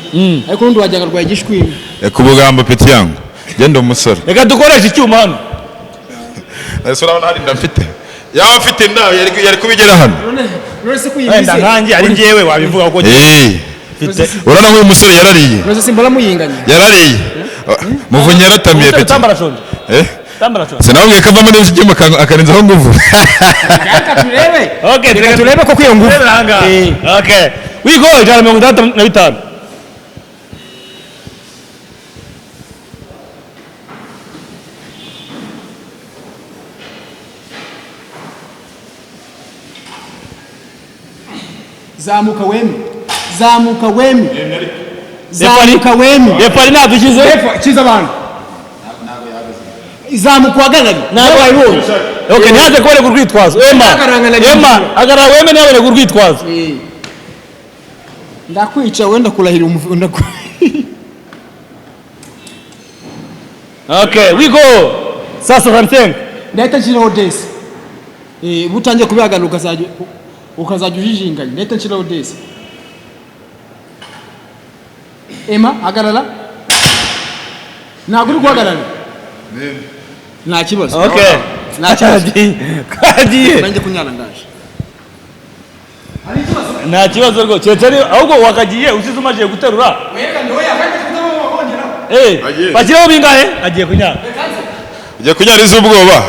ariko nundi wajyaga rwaye gishwimi kubugambo peti yangu genda umusore reka dukoresha icyuma hano ese urabona hari ndafite yawe afite ndawe yari kubigera hano none se kuyibize ndangange ari ngewe wabivuga uko urana nk'uyu musore yarariye none se mbona muyinganya yarariye muvunye yaratamiye peti sinabwiye ko avamo neza icyuma akarenzaho nguvu reka turebe ko kwiyo nguvu okay we go 135 zamuka wemi Epari nabikize kiza abantu zamuka waganari nabo bayibonye okay ntaje kubera kurwitwazo Emma agara weme nawe kurwitwazo ndakwica wenda kurahira umuvunda okay we go sasa something ndahita nshiraho desi butangiye kubihagana ukazajya ujijinganya ndahita nshiraho desi Emma hagarara ntabwo uri guhagarara nta kibazo okay nta kibazo kagiye nanjye kunyana ndaje nta kibazo rwo cyetari ahubwo wakagiye usize umaje guterura wega ndo yakanje kutabongera bakiraho bingahe agiye kunyana ugiye kunyariza ubwoba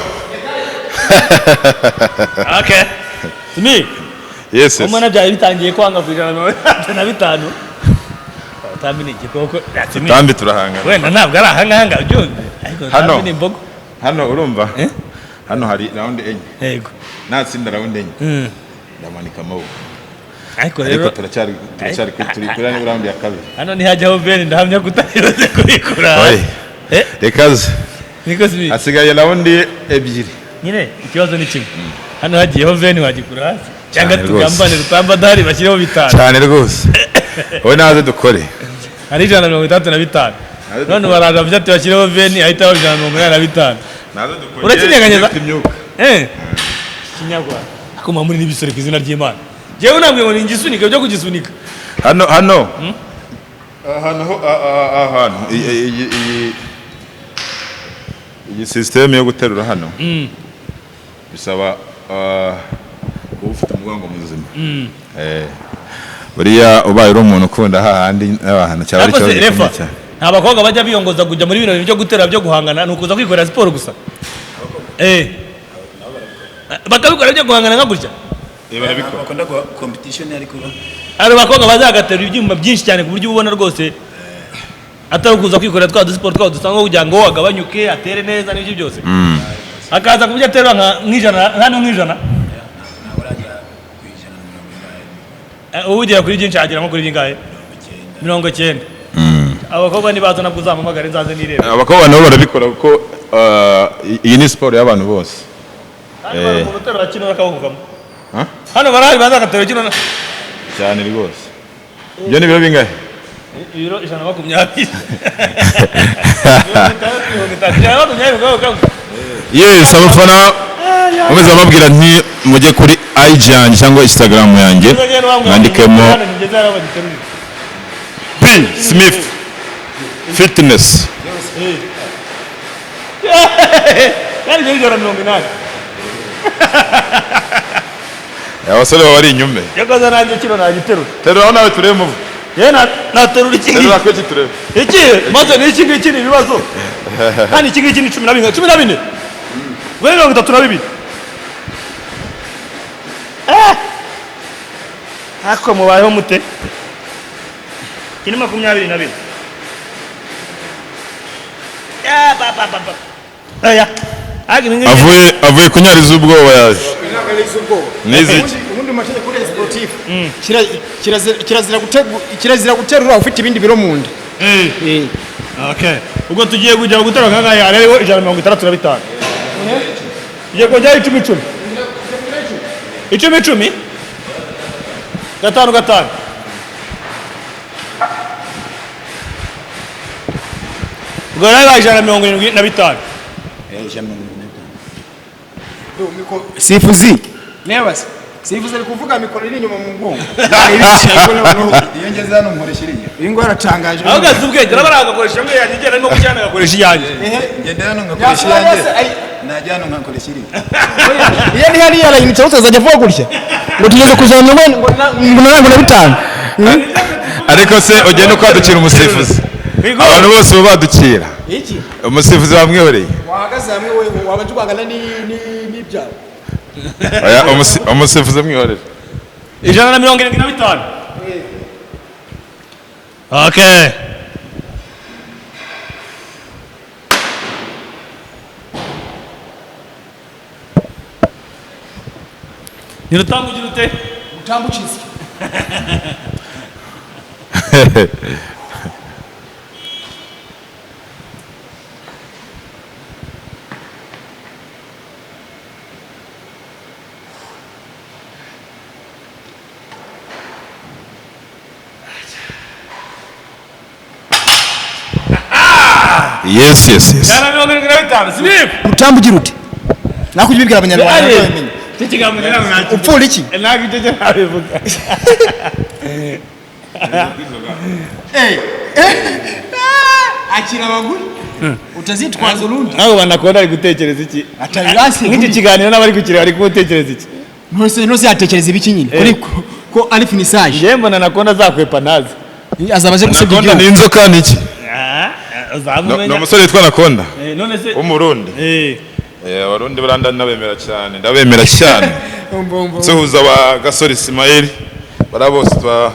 okay Smith yes umwana byaye bitangiye kwanga kujana na bitanu Rutambi ni igikoko Rutambi turahanga wenda ntabwo ari ahangahanga byumve ariko Rutambi ni imbogo hano urumva hano hari round enye yego natsinda round enye ndamanika amaboko ariko turacyari turi kuri round ya kabiri hano ni hajyaho Ben ndahamya kutaribaze kurikura rekaze niko sibi hasigaye round ebyiri nyine ikibazo ni kimwe hano hagiyeho Ben wagikura hasi cyangwa tugambane Rutambi adahari bashyireho bitanu cyane rwose wowe naze dukore ari 135 none baraza byati bashyireho Ben ahita aba 185 naze dukore urakinyeganyeza kinyagwa akoma muri nibisore kizina ry'Imana jewe nabwiye ngo ningisunika byo kugisunika hano ahantu iyi system yo guterura hano bisaba kuba ufite umugongo muzima buriya ubaye uri umuntu ukunda hahandi n'abantu cyaba ari cyo cyane. Nta bakobwa bajya biyongoza kujya muri bino byo gutera byo guhangana nukuza kwikorera siporo gusa. Bakabikora byo guhangana nka gutya. Barabikora. Bakunda competition ariko ari bakobwa bazagatera ibyuma byinshi cyane ku buryo ubona rwose atari kuza kwikorera twa sport twa dusanga kugira ngo agabanyuke atere neza n'ibyo byose. Akaza kubyo aterura nk'ijana hano nk'ijana. Ubugira kuri byinshi agera nko kuri bingahe 90. Abakobwa nibaza nabwo uzamamagara nzaze nirebe. Abakobwa nabo barabikora kuko iyi ni sport y'abantu bose. Umuntu uterura kino akawuvamo. Hano barahari bazagatera kino cyane rwose. Ibyo ni biro bingahe? Ibiro 120. Yes, abafana umeze ababwira nti mujye kuri IG yanjye cyangwa Instagram yanjye mwandikemo B Smith Fitness. Kandi byo 180. Abasore bari inyume. Yakoze nanjye kino nagiterura. Terura nawe turemo. Naterura iki? Terura kweki turemo. Iki maze ni iki ngiki ni ibibazo. Kandi iki ngiki ni 14. Wewe 32. Ako mubayeho mute? Kini 22. Aya. Avuye kunyariza ubwoba yaje. Niziki. Ubundi mategeko kuri sportif. Kirazira guterura ufite ibindi biro mu nda. Okay. Ubwo tugiye kujya guterura nkanga hariho 165. Ye kujya 10. 10. Gatanu. Gora 175. Sifuzi. Nebase. Sifuzi ari kuvuga mikoro iri inyuma mu mugongo. iyo ngeze hano nkoresha iriya. Ingo aratangaje. Aho gazi ubwenge n'abaragakoresha mwe yanjye no kujyana gakoresha iyanjye. Ngende hano ngakoresha iyanjye. Najya hano ngakoresha iriya. Iyo ni hariya la initsa utazajya vuga gutya. Ngo tugeze kujana ngo 5. Ariko se ugenda kwadukira umusifuzi. Abantu bose badukira. Iki? Umusifuzi bamwihoreye. Wahagaze hamwe we wabajugangana n'ibyawe. Oya umusifuzi amwihoreye. 175. Okay. Ni Rutambi ute? Rutambi ukizi. Yes. Rutambi ugira ute? Nakujibwira abanyarwanda bamenye. Tikigamwe namwe. Upfura iki? Nagiteje nabivuga. Akira abaguri. Utazitwaza urundi. Nabo banakora ari gutekereza iki? Atabirasi. Nk'iki kiganiro n'abari kukireba ari gutekereza iki? Ntose yatekereza ibiki nyine. Kuri ko ari finissage. Njye mbona nakona zakwepa nazi. Azabaje gusebya Nakonda ni inzoka niki? Uzamumenya. No musore yitwa Nakonda. None se Umurundi. Abarundi baranda nabemera cyane. Suhuza wa Gasore Ismail barabose twa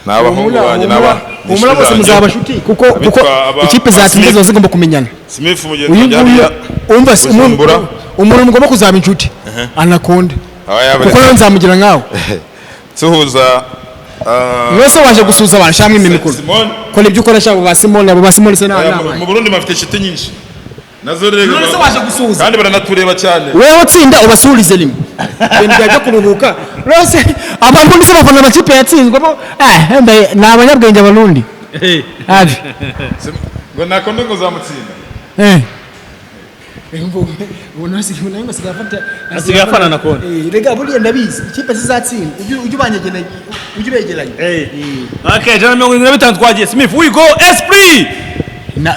n'abahungu banjye n'aba. Umura bose muzabashuti kuko ikipe zatsinze zo zigomba kumenyana. Smith mugenzi wanjye. Umva umuntu mugomba kuzaba inshuti. Anakonda. Kuko nawe nzamugira nkawe. Suhuza Mwese waje gusuza abantu shamwe imimikuru. Ko nibyo ukoresha abo ba Simon se na. Mu Burundi bafite shiti nyinshi. Nazo rero. Mwese waje gusuza. Kandi baranatureba cyane. Wewe utsinda ubasurize limwe. Bende yajya kuruhuka. Rose abantu ndise bavuna amakipe yatsinzwe bo ni abanyabwenge abarundi. Hafi. Ngo Nakonda ngo zamutsinda. ubona asigaye afata asigaye afana na konti rega buriya ndabizi ikipe zizatsinda ujye ubanyegeranye ujye ubegeranye okay jana 75 twagiye Smith we go esprit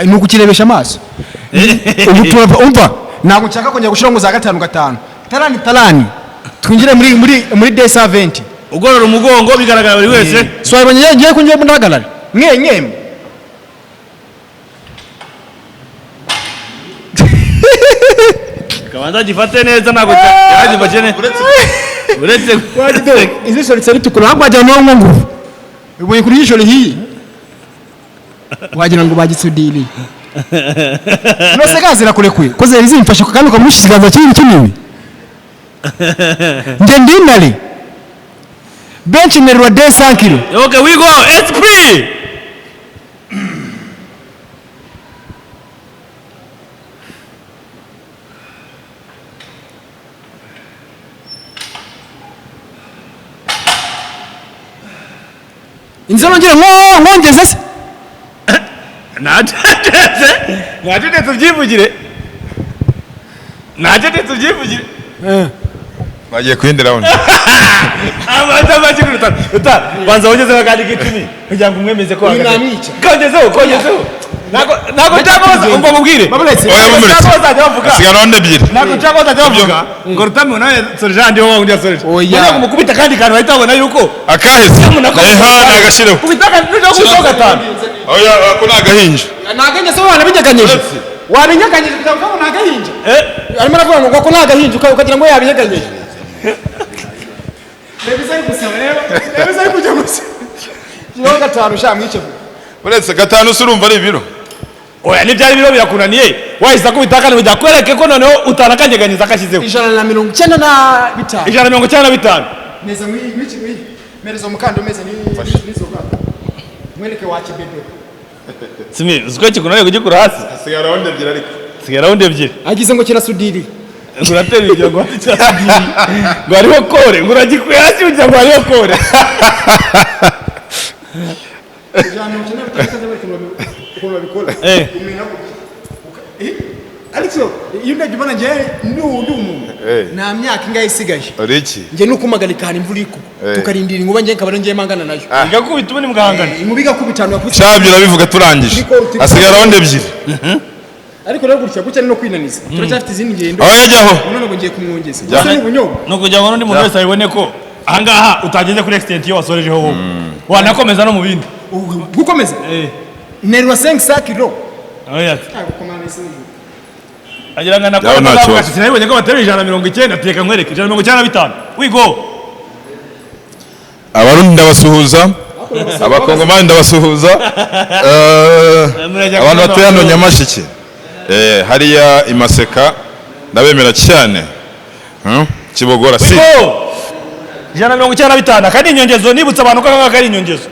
ni ukukirebesha amaso umva ntabwo nshaka kongera gushyira ngo za gatanu talani twinjire muri desa 20 ugorora umugongo bigaragara buri wese swabanye ngiye kungiye ndahagarara mwe kabanza gifate neza ntabwo yaragifashe neza uretse izisho ritse ritukura ntabwo wajya no ngo ubonye kuri ijisho rihiye wagira ngo bagitsudiri nose gazira kurekuye ko zeri zimfashe kandi ukamushigaza kinini nge ndinale bench nerwa 200 kilo okay we go esprit inzano ngira ngongeze se Najete tubyivugire bagiye kwindira round amaza bakikuruta banza wongeze kandi gitini kugira ngo umwemeze ko namwica kongezeho nako cyangwa umva mubwire asigaye round ebyiri nako cyangwa bavuga ngo Rutambi nawe Sorjandi wo wundi Sorjandi oya kumukubita kandi kantu bahita babona yuko akaheze nagashireho kubitaka n'ujo kusoga gatanu oya ko nagahinja nagenge se wana binyeganyije warinyeganyije kugira ngo nagahinja arimo aravuga ngo ko nagahinja ukagira ngo yabinyeganyije Lebiza gusaba lebiza kujya gusa yo gatanu shamwice uretse gatanu urumva ari ibiro oya nibyari biro birakunaniye wahise kubitaka n'ujya kwereke ko noneho utarakanyeganyeza akashyizeho 195 neza mwiki merezo mukando meze nizo baba mwereke wachi bebe Simi uziko kikunaniye kugikura hasi asigaye round ebyiri ariko sigara round ebyiri agize ngo kirasudiri nguratera ibyo ngo ngo ariho kore nguragikuye hasi ugira ngo ariho kore Alexo yunda jibana je ndumu na myaka ingahe isigaje ariki nge nukumagalika hari imvura iko tukarindira inkuba nge nkabana ngiye mangana nayo igakubita ubone mugahangana inkubiga kubitanu yakubita shabyo urabivuga turangije asigaye round ebyiri ariko rero gutya gucya no kwinaniza turacyafite izindi ngendo aho yajyaho none ngo ngiye kumwongeza gusa n'ubunyobwa no kugira ngo n'undi muntu wese abibone ko ahangaha utageze kuri extent yo wasorejeho wowe wanakomeza no mu bindi gukomeza nerwa 5 kilo oya gukomana isi agira ngana ko bavuga sinabonye ko batari 190 teka nkwereke 195 we go abarundi ndabasuhuza abakongomani ndabasuhuza abantu batuye hano Nyamasheke hariya imaseka ndabemera cyane Kibogora si 195 kandi inyongezo nibutsa abantu ko kanga kari inyongezo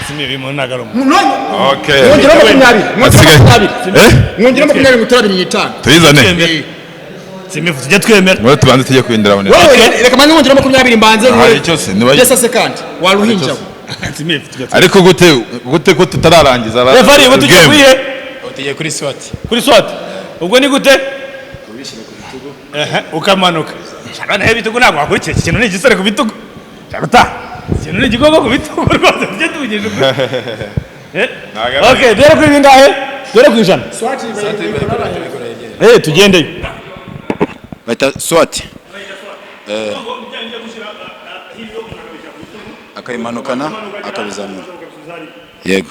Simi bimo nagarumo okay ngongera 25 tuyizane Simi tujye twemera ngo tubanze tujye kwindira abone reka manye ngongera 20 mbanze hari cyose nibaje desa second waruhinja Simi tujye ariko gute ko tutararangiza refari ngo tujye kwiye Utiye kuri SWAT. kuri SWAT ubwo ni gute kubishira ku bitugu ukamanuka cyane he bitugu ntabwo wakurikiye ikintu ni igisore ku bitugu cyangwa ikintu ni igigogo ku bitugu rwose tujye tubigeje okay dore kuri bingahe dore ku ijana SWAT tugende Bata SWAT. Akayimanukana akabizamura. Yego.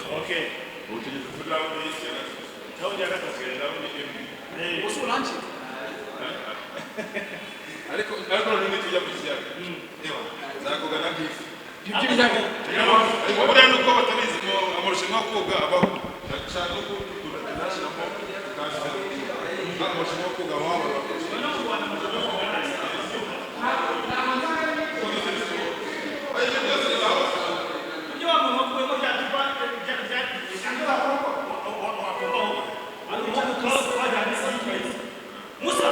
Musa,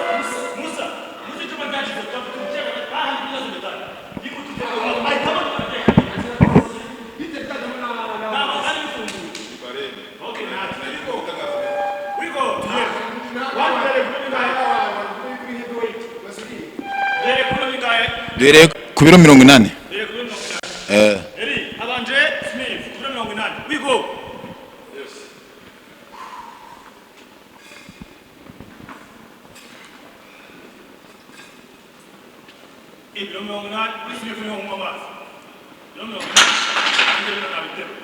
duhereye ku biro 80. Eri abanje Smith kuri 80. We go. Yes. Ibiro 80 kuri Smith ni mu amazi. Ibiro 80 ndio na bitero.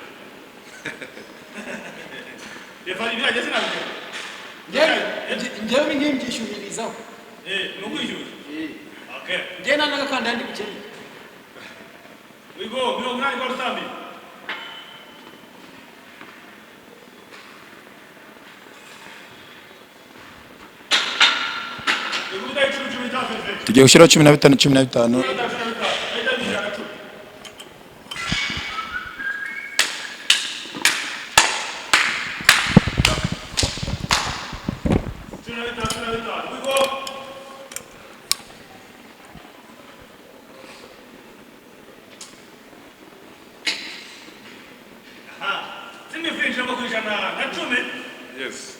Yefari bya gese na bitero. Njyewe ngiye mbyishyuririzaho. Nukwishyura. Okay. Njye nagakanda ndi bikene. We go, biro 80 kwa Rutambi. Tugiye gushyiraho 15. Yes.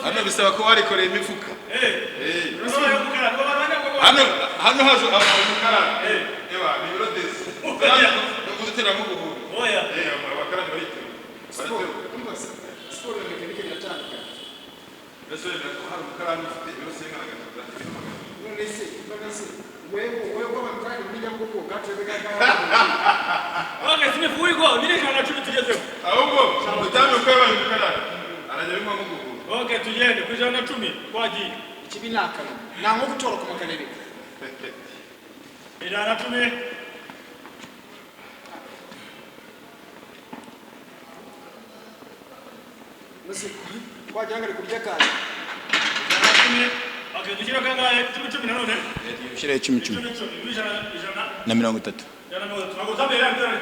Hano bisaba ko warikoreye imifuka. Hano hazo umukara. Ewa ni biro desi. Kuzitera mu guhura. Oya. Abakara ni bahite. Sport mekanike yatanga. Bese ko hari umukara ufite biro 5 na gatatu. Nonese wewe kwa mfano mbija mkoko gatebeka. Okay, simefuwi go, bire kana chumi tugezeho. Ahubwo Rutambi ukaba umukara. Arajya mu guhura. Okay, tugende ku 110 kwagiye. Ikibinaka nango gutora ku makanere. 110. Nose kwajanga kubya kaje. 110. Okay, dushyira kangahe 10 na none? Ushyiraho 10. Na 30. Ntabwo zabera bitare.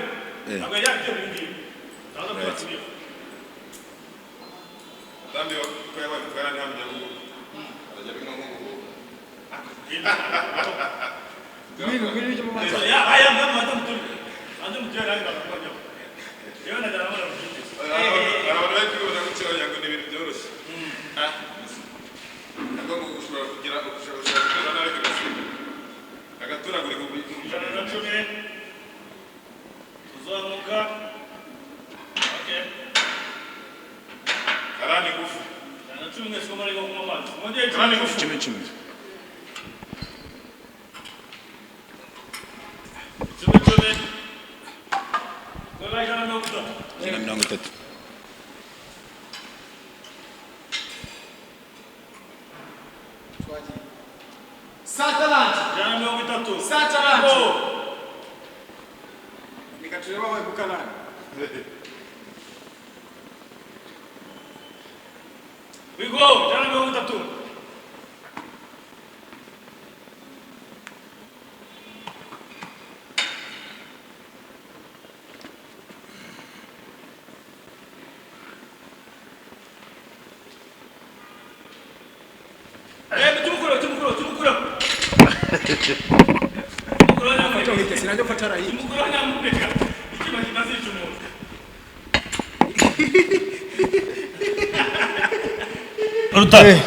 Ntabwo yabitare ngiye. Ntabwo byatsi. Rutambi ko yabaye umukara ni hamya guhura. Arajya mu guhura. Ngwino cyo mumaza. Ya aya mama muturi. Ande mutera ngira bakajya. Yewe na dara mara muturi. Abantu bakibona gucyo yango ni ibintu byoroshye. Ntabwo gushobora kugira gushobora nawe kugasiga. Agaturagure ku 110. Tuzamuka. Okay. Karani gufu. 110 ngeso mari go mu mazi. Mwende Karani gufu. 10. 110. Gola jana no kuda. 30. Satalant. Jana no bitatu. Satalant. Oh. Nikachelewa wewe kukana. We go. Jana no bitatu. Tumukura. Sinajua fatara hii. Tumukura nyamupeka. Ikiba kinazi chumo. Rutambi.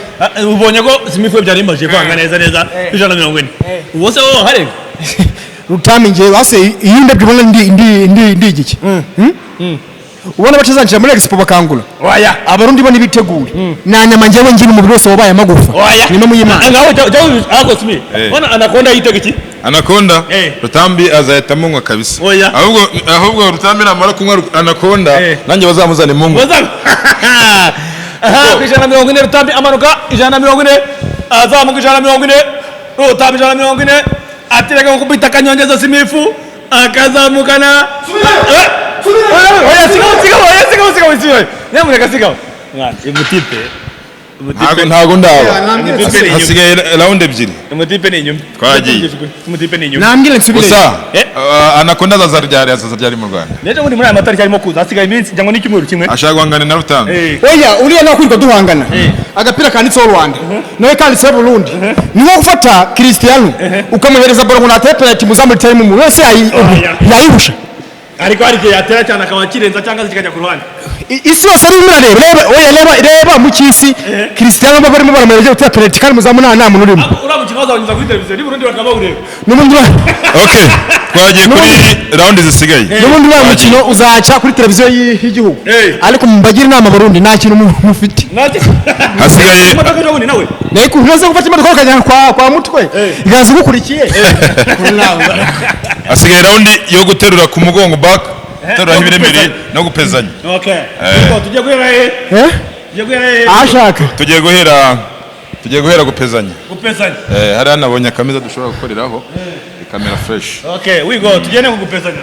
Ubonye ko Smith byari imbaje kwanga neza 140. Ubose wo hari. Rutambi nje base iyinde byibona ndi igiki. Ubona bacazanjira muri expo bakangula. Oya. Abarundi bo nibitegura. Nanyama njewe ngira umubiri wose wabaye amagufa. Nimo muyimana. Ngaho ako Smith. Bona anakonda yitega iki? Anakonda Rutambi azahita munywa kabisa. Ahubwo Rutambi namara kunywa anakonda nanjye bazamuzane munywa. Aha, 140 Rutambi amanuka 140 azamuka 140 Rutambi 140 atireka kubita kanyongeza Simifu akazamukana. Oya sigaho. Nyamuneka sigaho. Mwana, imutipe. Ntago ndaba. Hasigaye round ebyiri. Imutipe ni inyuma. Twagiye. Imutipe ni inyuma. Nambwire nsubire. Gusa anakonda azazaryari mu Rwanda. Nejo muri aya matari cyarimo kuza hasigaye iminsi cyangwa n'icyumweru kimwe. Ashaka guhangana na Rutambi. Oya uriya nakwirirwa duhangana. Agapira kanditseho Rwanda. Nawe kanditseho Burundi. Ni nko gufata Cristiano ukamuhereza ballon na tepe ya timu zamu time wese yayibusha. Ariko hari igihe yatera cyane akaba kirenza cyangwa zikajya ku ruhande. isi yose ari murareba reba mu cyisi Cristiano barimo baramureje utya penalty kandi muzamuna nta muntu urimo uramukino bazabanyuza kuri televiziyo ni Burundi bakaba ureba n'ubundi okay twagiye kuri round zisigaye n'ubundi wa mukino uzaca kuri televiziyo y'igihugu ariko mbagira inama Burundi nta kintu mufite hasigaye niko unoze gufata imodoka kajya kwa mutwe igaze gukurikiye hasigaye round yo guterura ku mugongo back terura ibiremereye no gupezanya okay tujye guhera ashaka tugiye guhera gupezanya hari anabonye akameza dushobora gukoreraho kamera fresh okay we go tugene ku gupezanya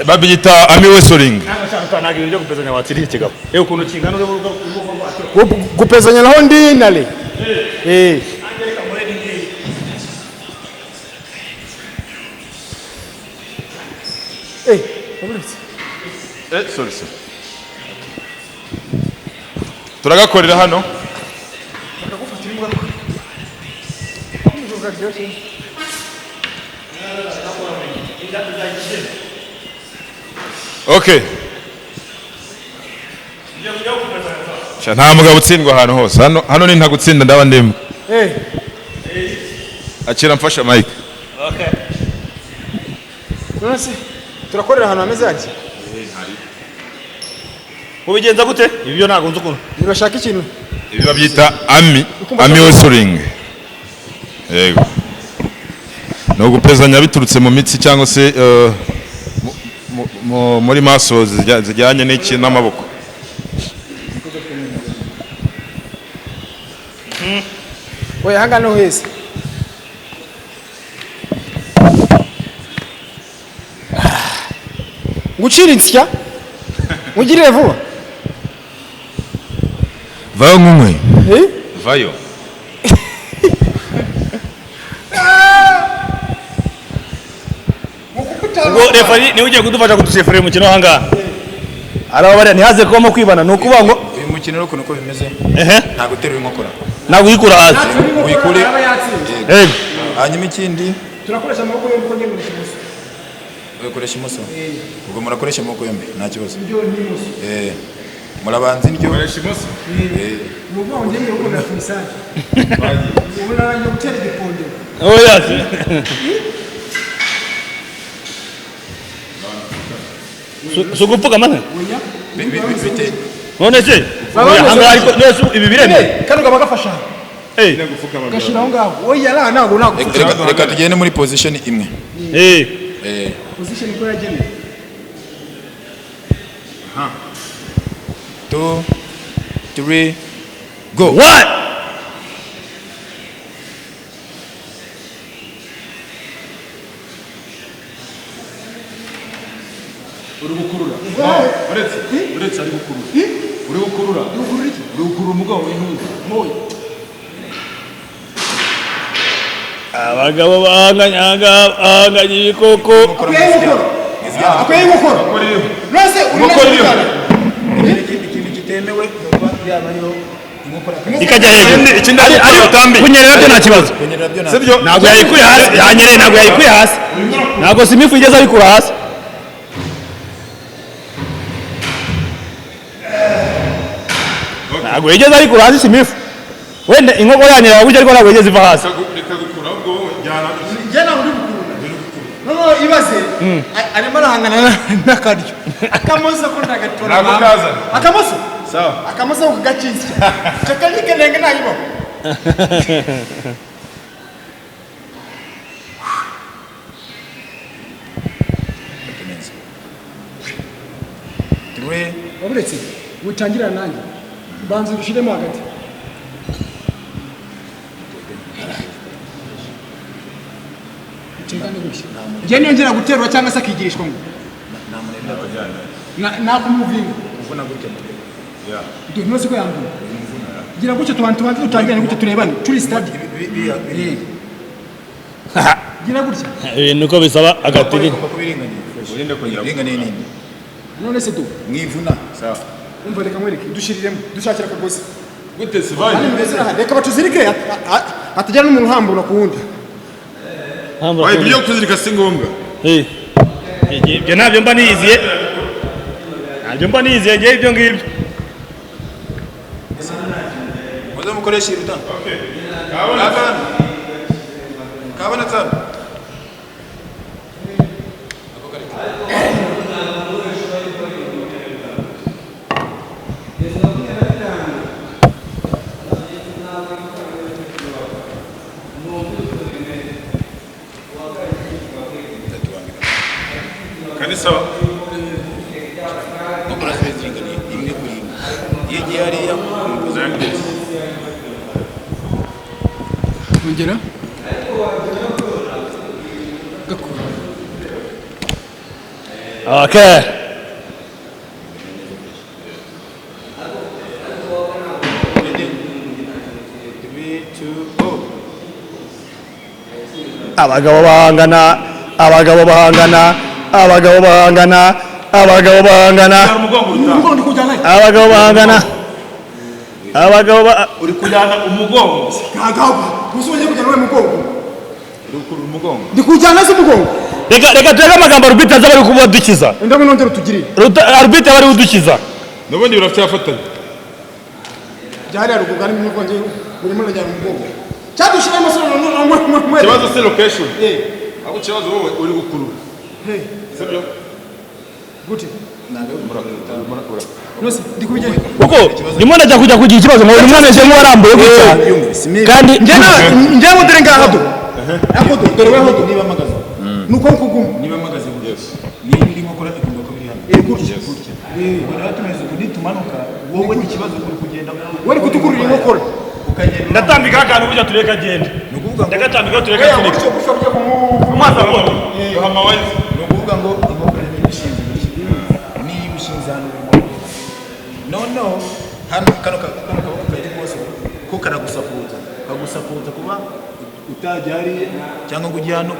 babita ami wrestling ntabwo ibyo gupezanya watiriye kigabo ukuntu kingana gupezanya naho ndi nale sorry turagakorera hano okay nta mugabo utsindwa ahantu hose hano ni nta gutsinda ndaba ndemwe akira mfasha Mike okay nonese turakorera ahantu hameze haki ubigenza gute ibyo ntago nzi ukuntu nibashaka ikintu ibi babyita ami wrestling yego no gupezanya biturutse mu mitsi cyangwa se muri maso zijyanye n'iki n'amaboko oya hangano hese ngucira insya ngugirire vuba vayo nk'umwe vayo ubwo refari niwe ugiye kudufasha kudusefurira umukino w'ahangaha arababariya ntihaze kubamo kwibana ni ukuvuga ngo uyu mukino ukuntu uko bimeze ntabwo uterura inkokora ntabwo uyikura hasi uyikure hanyuma ikindi turakoresha amaboko yombi ko ngende n'ikimoso ukoresha imoso ubwo murakoresha amaboko yombi nta kibazo murabanza indyo koresha imoso ubwo ngende uko na finisage ubu naranje gutera igipondo oya sugupfuka mane bite none se ahangaha ariko nese Ibibereye kandi ukaba gafasha gashira aho ngaho oya la ntabwo reka tugende muri position imwe position ko yagene 2 3 go what uri gukurura uretse ari gukurura uri gukurura umugabo w'intuza abagabo bahanganye ibikoko akwiye gukora nose ikintu kitemewe yaba ariho ikajya hejuru ikindi ari Rutambi kunyerera byo nta kibazo sibyo ntabwo yayikuye hasi yanyereye ntabwo yayikuye hasi ntabwo simifu igeze abikura hasi ntabwo yigeze abikura hasi simifu wenda inkoko yanyerera gutya ariko ntabwo yigeze iva hasi jana uri gukura no ibaze arimo arahangana n'akaryo akamoso ko ndagatora akamoso sawa akamoso ko gacize cyakalike nenge nayibo wabuletse utangira nanjye banza urushiremo hagati njye niyongera guterura cyangwa se akigirishwa ngo nakumuvinga ntuzi ko yambura gira gutyo tubanze dutangirane gutyo turebane turi stade gira gutya ibintu uko bisaba agatiri none se tu mwivuna sawa umva reka mwereke dushiriremo dushakira akagozi gute sivaye reka batuzirike hatajya n'umuntu uhambura ku wundi ibyo kuzirika si ngombwa ibyo ntabyo mba niyiziye ntabyo mba nizeye ngewe ibyo ngibyo. muze mukoresha Rutambi. Kabana tsana. Kanisa Ngokora sezingani imwe kuri yegi hariya ongera Okay. Abagabo bahangana, abagabo bahangana, abagabo bahangana, abagabo bahangana, abagabo bahangana, abagabo uri kujyana umugongo. kagabo musonye kujyana we mugongo Rukuru umugongo. ndikujyana se mugongo reka tureke amagambo arubita aza bari kubadukiza. ndabwo nongera utugirire Arubita bari kudukiza. Nubundi birafyafatanya. byari arugugana n'umugongo nje buri muntu ajyana mugongo cyadushira amasomo Kibazo se location. Abo kibazo wowe uri gukurura. Sibyo? gute Murakura. nose ndikubijye Kuko ndimo najya kujya kugira ikibazo ngo uyu mwana je nk'uwarambuye gutya. Kandi njye mudere ngaho akodo dore we hodo niba magaze. nuko kuguma Niba magaze yes. Niba ndimo gukora ikumba ko biri hano. gutya Bora tumeze kuri tumanuka wowe ikibazo kuri kugenda. wari kutukurira inkokora Ukagenda. ndatambika akantu burya tureka agende. Nukuvuga ngo Ndagatambika tureka agende. Umwasa ngo Yohama wise. nukuvuga ngo inkokora ni ibishinze ni ibishinze hano. No hano kano kaboko kaje kose ko karagusaputa. Kagusaputa kuba utajyari cyangwa ngo ujye hano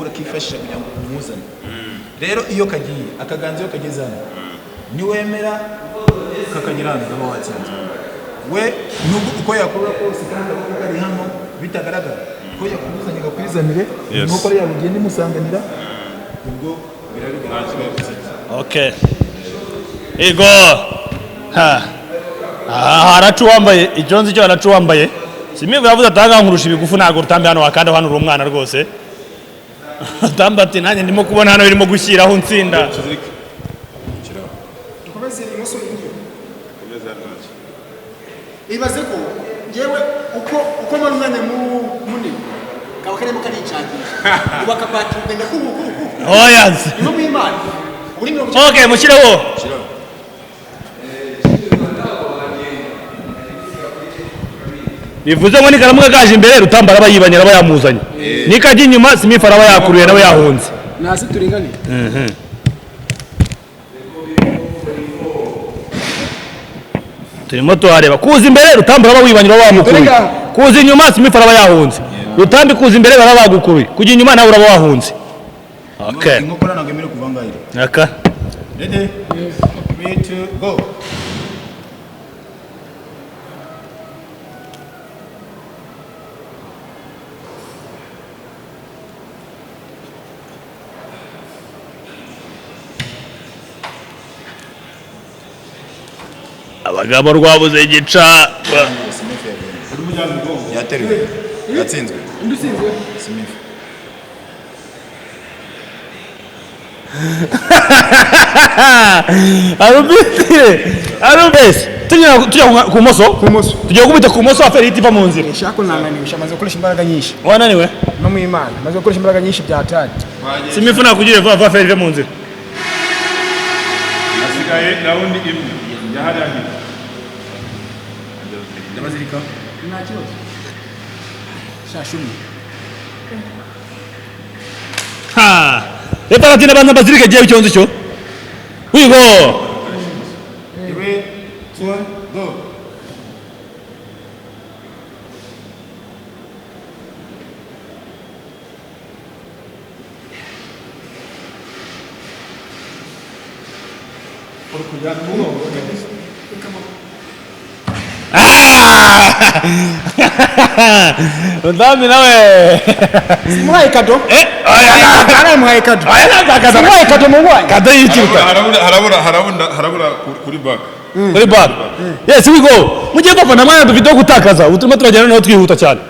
urakifashisha kugira ngo umuzane. Rero iyo kagiye akaganza yo kageze hano niwemera kakagera hano aba watsinze. We nubwo uko yakora kose kandi kari hano bitagaragara ko yakuzanye gakwizanire nuko ari yabugende musanganira ubwo birabigaragara. Okay. Ego. Ha. Haracu wambaye ijonzi cyo haracu wambaye. Simivu yavuze atanga nkurusha ibigufu nago Rutambi hano wakanda hano uri umwana rwose. Rutambi ati nanjye ndimo kubona hano birimo gushyiraho ntsinda. dukomeze imoso y'inyo ibaze ko yewe uko manuzanye muri kaba karimo karicangisha ubaka patugenda kubu Oyanze. no mwimana uri no Okay, mushireho. Bivuze ngo nikaramuka gaje imbere Rutambi araba yibanyira aba yamuzanye. Nikajya inyuma Smith araba yakuruye nawe yahunze. nasi turingane Turimo tuhareba kuza imbere Rutambi araba wibanyira wamukuye. Kuza inyuma Smith araba yahunze. Rutambi kuza imbere baraba bagukuye. Kujya inyuma nawe uraba wahunze. Okay. Inkokora ntabwo yemerewe kuva ngahira. Aka. Ready? 3 2 go. Abagabo rwabuze gica. Yateruye. Yatsinzwe. ndusinzwe Smith. Arubese tujya ku moso tugiye gukubita ku moso aferi itiva mu nzira. shako nananiwe shamaze gukoresha imbaraga nyinshi Wananiwe? no mwimana maze gukoresha imbaraga nyinshi bya tari Simifu nakugire vuba vuba aferi ive mu nzira. Asigaye raundi imwe. Yahari yangi. Ndabazirika. nta kibazo shashumi Ha. Leta batina bana bazirike giye icyonzo cyo. Wigo. 3 2 go. Rutambi nawe Mwaye kado ara mwaye kado mwaye kado mwaye kado yikiruka harabura kuri back kuri back yes we go mugiye bafana mwanya dufite gutakaza utuma turagenda no twihuta cyane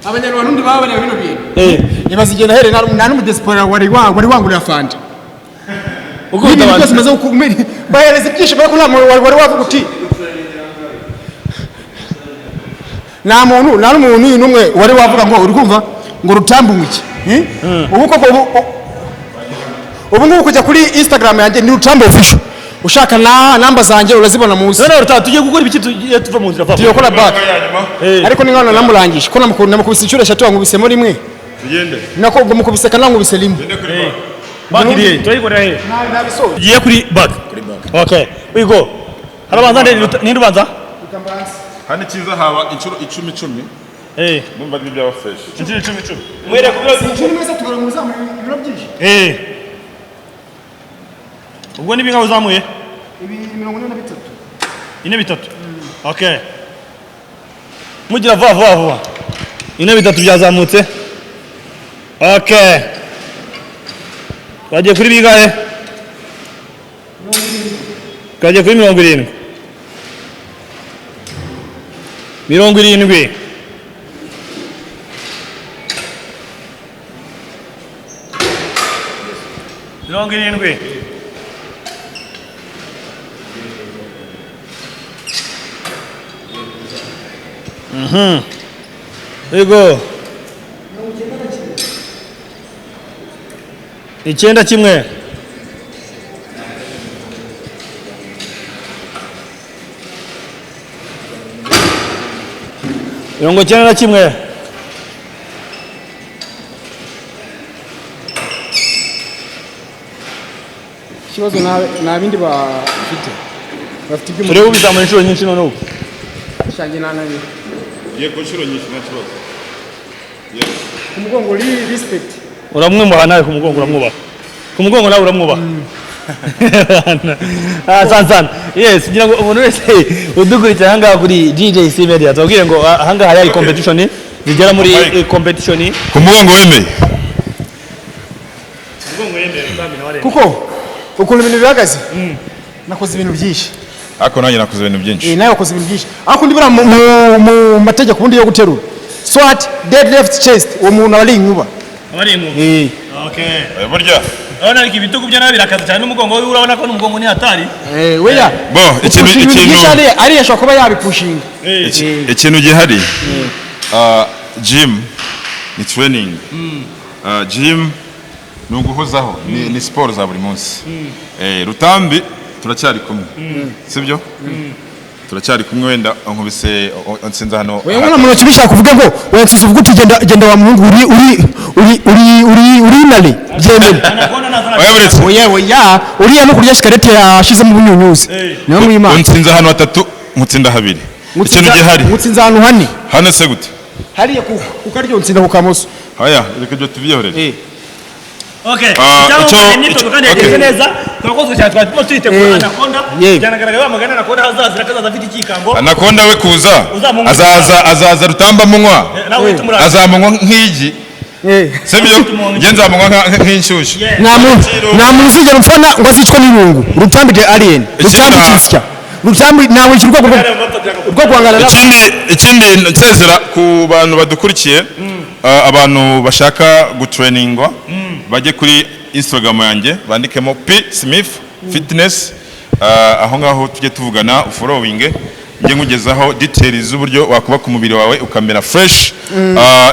Abanyarwanda babone bino bintu nibazigenda here nta n'umudespora wari wangurira fanta uko utabanza maze ukumira bahereze byinshi bako nta wari wavuga uti nta n'umuntu n'umwe wari wavuga ngo uri kumva ngo rutambunguke ubu koko ubu ngubu kujya kuri Instagram yanjye ni Rutambi official ushaka namba zanjye urazibona munsi none rutatu tugiye gukora ibiki tuva mu nzira papa tugiye gukora back ariko ni nkana namurangije ko namukubise inshuro 3 nkubisemo rimwe tugende nako ngo mukubise kana nkubise rimwe back iriye tuyikorera he nabiso tugiye kuri back okay we go harabanza ni rubanza hano kiza haba inshuro 10 numva ni byaba fresh inshuro 10 mwere kubyo inshuro imwe tugora mu zamu ibiro byinshi ubwo ni binga uzamuye ibi 43 ine bitatu okay mugira vuba ine bitatu byazamutse okay bagiye kuri bigahe kagiye kuri 70 There you go. Icyenda kimwe. Mirongo icyenda na kimwe. ikibazo nta bindi bafite ibyo Turebe ubizamura inshuro nyinshi none ubu. shange nanani yego inshuro nyinshi nta kibazo umugongo respect Uramwubaha nawe ku mugongo uramwubaha. Ku mugongo nawe uramwubaha. Sana. Yes, ngira ngo umuntu wese udukurikira hanga kuri DJC Media tubwire ngo hanga hari competition zigera muri competition. ku mugongo wemeye Mugongo yemeye Rutambi nawe. kuko ukuntu ibintu bihagaze nakoze ibintu byinshi ariko nanjye nakoze ibintu byinshi nawe wakoze ibintu byinshi ariko ndibura mu mategeko ubundi yo guterura squat deadlift chest uwo muntu ari inkuba Abari inkuba. Okay. burya Urabona iki bitugu bya nawe birakaza cyane n'umugongo we urabona ko n'umugongo ni hatari. weya bo ikintu ari yashobora kuba yabipushinga ikintu gihari gym ni training gym ni uguhozaho ni siporo za buri munsi Rutambi turacyari kumwe sibyo turacyari kumwe wenda nkubise nsinza hano wewe mwana muntu kibishaka kuvuga ngo wansize uvuga uti genda wa muhungu uri nale oya oya uriya no kurya shikarete yashize mu bunyunyuzi niyo mwima nsinza hano 3 mutsinda 2 ikintu gihari mutsinza hano hano se gute hariya kukaryo nsinda ku kamoso haya reka byo tubiyehorere Okay. Cyangwa ni to kandi yageze neza. Twakozwe cyane twatimo twitegura anakonda. Byanagaragaye bamagana anakonda hazazira kazaza afite ikikango. Anakonda we kuza azaza Rutamba munywa. Azamunywa nk'igi. Sebyo ngenzamunywa nk'inshyushyu. Nta muntu uzigera mfana ngo asicwe n'irungu. Rutambi de alien. Rutambi kisya. Rutambi nawe ikirwa rwo kwangana na. Ikindi nsezera ku bantu badukurikiye abantu bashaka gutrainingwa bajye kuri Instagram yanjye bandikemo P Smith Fitness aho ngaho tujye tuvugana following nge ngugezaho details z'uburyo wakuba ku mubiri wawe ukamera fresh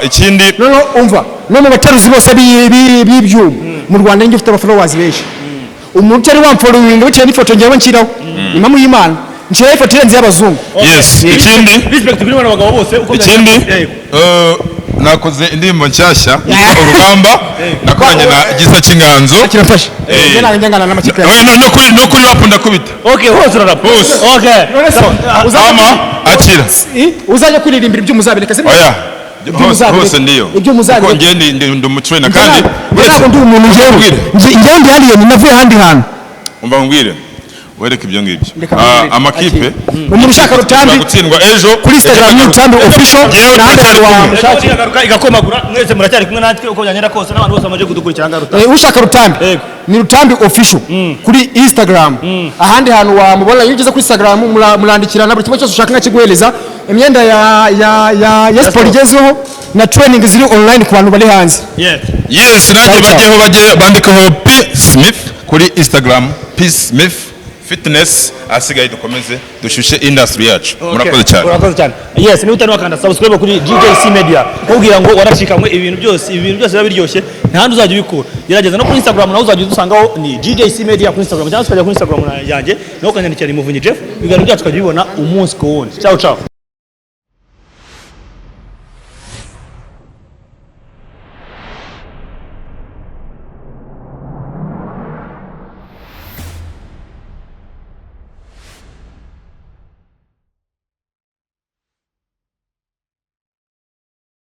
ikindi no umva no mu bataruzi bose b'ibyuma mu Rwanda nge ufite aba followers benshi umuntu ari wamfollowing biciye n'ifoto ngewe nshiraho imamu y'Imana nshiraho ifoto irenze y'abazungu yes ikindi respect kuri bano bagabo bose uko ikindi nakoze indirimbo nshyashya urugamba nakoranye na Gisa cy'inganzo kirafashe yena ngangana n'amakipe no kuri rap ndakubita okay hose rap hose okay ama akira uzaje kuririmbira ibyo muzabireka se oya hose ndiyo ibyo muzabireka ko ngende ndi umutrainer kandi ntabwo ndi umuntu ngewe ndi hariye navuye handi hantu umva ngwire wereke ibyo ngibyo Ndeka mbere. amakipe umuntu ushaka Rutambi gutsindwa ejo kuri Instagram Rutambi official Yewe n'ahandi turacyari hantu kumwe. wamushakira. igaruka igakomagura mwese muracyari kumwe natwe uko byagenda kose n'abantu bose bamaze kudukurikira ngaho Rutambi. Ushaka Rutambi Yego. ni Rutambi official kuri Instagram ahandi hantu wamubona iyo ugeze kuri Instagram murandikirana buri kimwe cyose ushaka nkakiguhereza imyenda ya sport igezweho na training ziri online ku bantu bari hanze. yes nanjye bajyeho bandikaho P Smith kuri Instagram P Smith Fitness asigaye dukomeze dushyushye industry yacu murakoze cyane urakoze cyane yes niba utari wakanda subscribe kuri GJC Media kubwira ngo waracikamwe ibintu byose biba biryoshye ntahandi uzajya ubikura gerageza no kuri Instagram naho uzajya udusangaho ni GJC Media kuri Instagram cyangwa ukajya kuri Instagram yanjye naho ukanyandikira ni Muvunyi Jeff ibiganiro byacu ukajya ubibona umunsi ku wundi ciao ciao